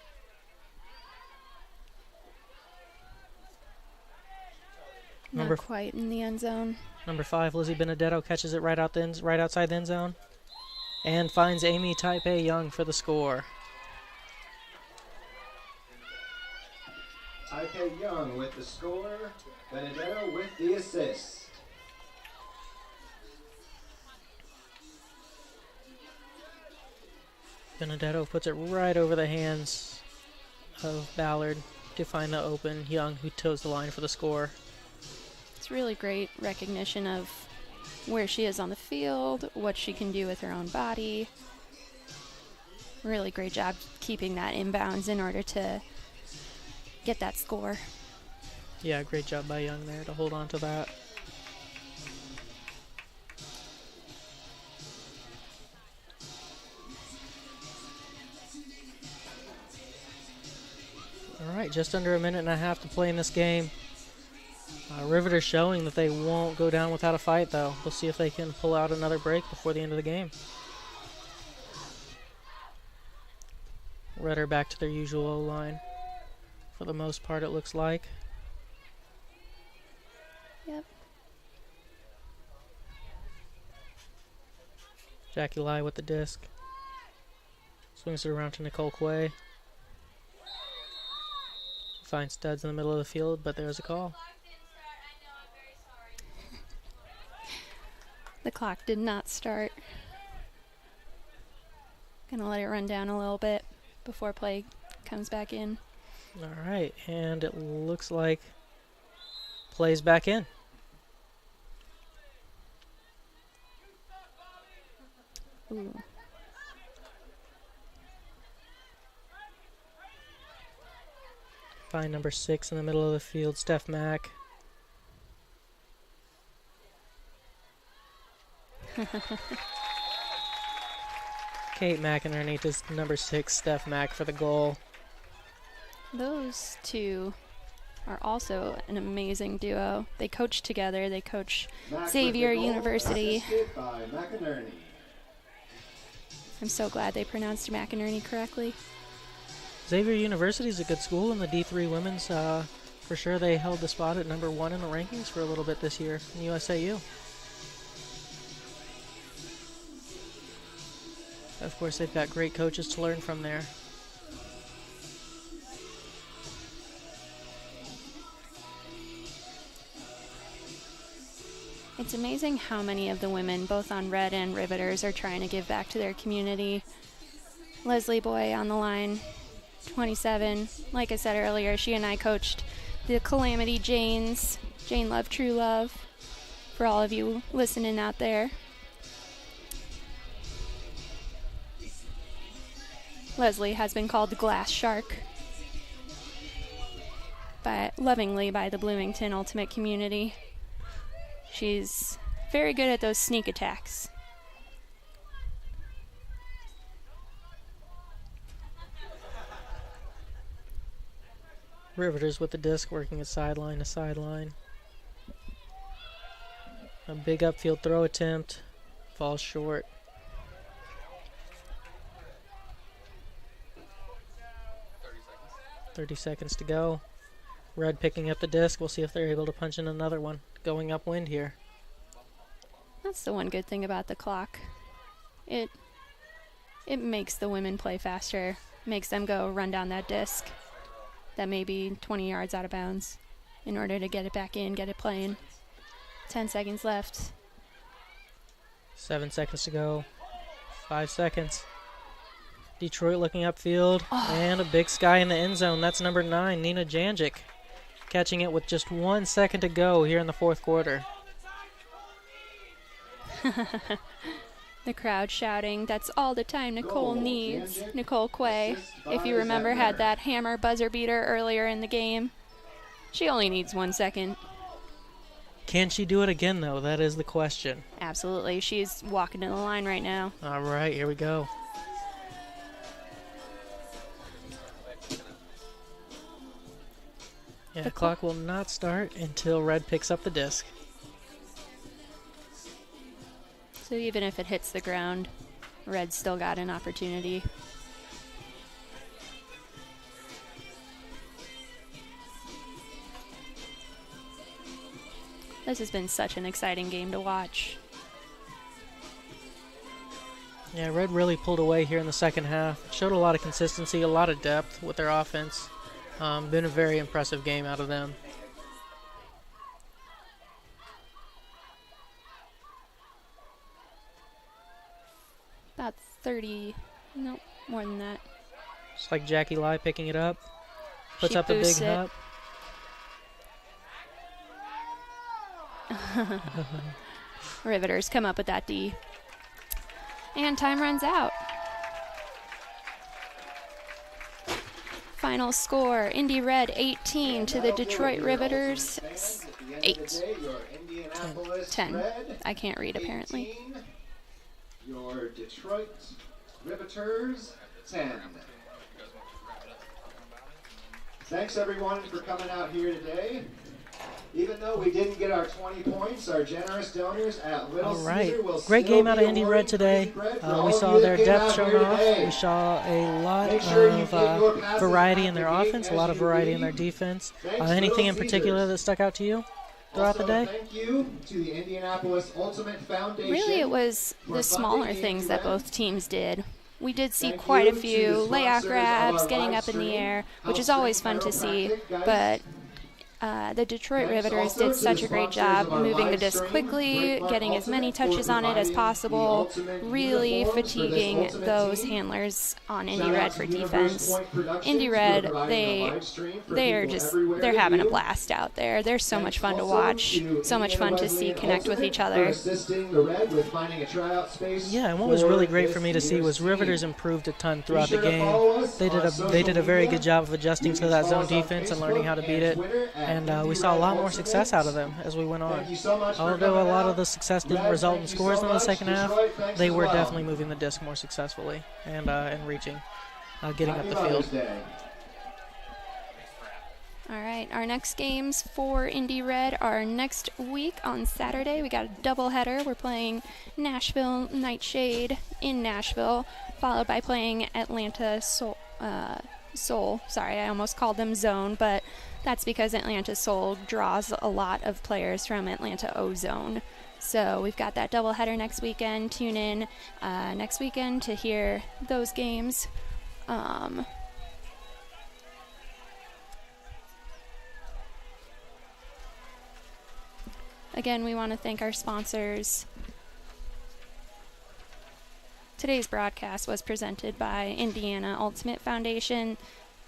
Not quite in the end zone. Number 5, Lizzie Benedetto catches it right outside the end zone. And finds Amy Taipei Young for the score. Taipei Young with the score. Benedetto with the assist. Benedetto puts it right over the hands of Ballard to find the open Young, who toes the line for the score. It's really great recognition of where she is on the field, what she can do with her own body. Really great job keeping that inbounds in order to get that score. Yeah, great job by Young there to hold on to that. All right, just under a minute and a half to play in this game. Riveters showing that they won't go down without a fight, though. We'll see if they can pull out another break before the end of the game. Red are back to their usual line. For the most part, it looks like. Yep. Jackie Lai with the disc. Swings it around to Nicole Quay. Finds studs in the middle of the field, but there's a call. The clock did not start. Gonna let it run down a little bit before play comes back in. All right, and it looks like plays back in. Ooh. Find number 6 in the middle of the field, Steph Mack. Kate McInerney does number 6, Steph Mack for the goal. Those two are also an amazing duo. They coach together. They coach Xavier University. Assisted by McInerney. I'm so glad they pronounced McInerney correctly. Xavier University is a good school in the D3 women's. For sure, they held the spot at number 1 in the rankings for a little bit this year in USAU. Of course, they've got great coaches to learn from there. It's amazing how many of the women, both on Red and Riveters, are trying to give back to their community. Leslie Boy on the line, 27. Like I said earlier, she and I coached the Calamity Janes, Jane Love, True Love, for all of you listening out there. Leslie has been called the Glass Shark lovingly by the Bloomington Ultimate community. She's very good at those sneak attacks. Riveters with the disc, working it sideline to sideline. A big upfield throw attempt, falls short. 30 seconds to go. Red picking up the disc. We'll see if they're able to punch in another one. Going upwind here. That's the one good thing about the clock. It makes the women play faster, makes them go run down that disc that may be 20 yards out of bounds in order to get it back in, get it playing. 10 seconds left. 7 seconds to go. 5 seconds. Detroit looking upfield, and a big sky in the end zone. That's number 9, Nina Janjic, catching it with just 1 second to go here in the fourth quarter. The crowd shouting, "That's all the time Nicole needs." Nicole Quay, if you remember, had that hammer buzzer beater earlier in the game. She only needs 1 second. Can she do it again, though? That is the question. Absolutely. She's walking to the line right now. All right, here we go. Yeah, the clock will not start until Red picks up the disc. So even if it hits the ground, Red's still got an opportunity. This has been such an exciting game to watch. Yeah, Red really pulled away here in the second half. Showed a lot of consistency, a lot of depth with their offense. Been a very impressive game out of them. About 30, no, more than that. Just like Jackie Lai picking it up. Puts She up the big boosts it. hop. Riveters come up with that D. And time runs out. Final score, Indy Red 18 to the Detroit Riveters 8. 10. I can't read apparently. Your Detroit Riveters 10. Thanks everyone for coming out here today. Even though we didn't get our 20 points, our generous donors at Little All right, Caesar will great still game out be of Indy Red awarding today. Crazy Bread for all We of saw you their that came depth out shown here off. today. We saw a lot Make sure you of get your passes variety at in their the gate offense, a as lot of you variety in their leave. defense. Thanks, Anything in Little particular Caesars. that stuck out to you throughout the day? Thank you to the Indianapolis Ultimate Foundation. Really, it was for the smaller funding things Indy that Red. both teams did. We did see Thank quite you a to few the layout sponsors of grabs, our getting live up in the stream, air, which Health is always Spring fun to see. Chiropractic, guys. But The Detroit Riveters did such a great job moving the disc quickly, getting as many touches on it as possible, really fatiguing those handlers on Indy Red for defense. Indy Red, they're having a blast out there. They're so much fun to watch, so much fun to see connect with each other. Yeah, and what was really great for me to see was Riveters improved a ton throughout the game. They did a very good job of adjusting to that zone defense and learning how to beat it. And we saw a lot more success out of them as we went on. Although a lot of the success didn't result in scores in the second half, they were definitely moving the disc more successfully and reaching, getting up the field. All right, our next games for Indy Red are next week on Saturday. We got a doubleheader. We're playing Nashville Nightshade in Nashville, followed by playing Atlanta Soul. Sorry, I almost called them Zone, but that's because Atlanta Soul draws a lot of players from Atlanta O-Zone. So we've got that doubleheader next weekend. Tune in next weekend to hear those games. Again, we want to thank our sponsors. Today's broadcast was presented by Indiana Ultimate Foundation,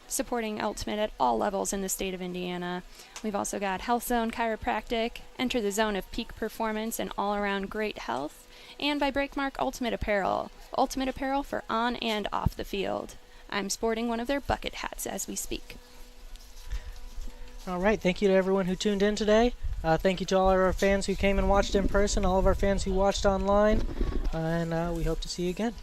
supporting Ultimate at all levels in the state of Indiana. We've also got Health Zone Chiropractic, enter the zone of peak performance and all-around great health, and by Breakmark Ultimate Apparel for on and off the field. I'm sporting one of their bucket hats as we speak. All right, thank you to everyone who tuned in today. Thank you to all of our fans who came and watched in person, all of our fans who watched online, and we hope to see you again.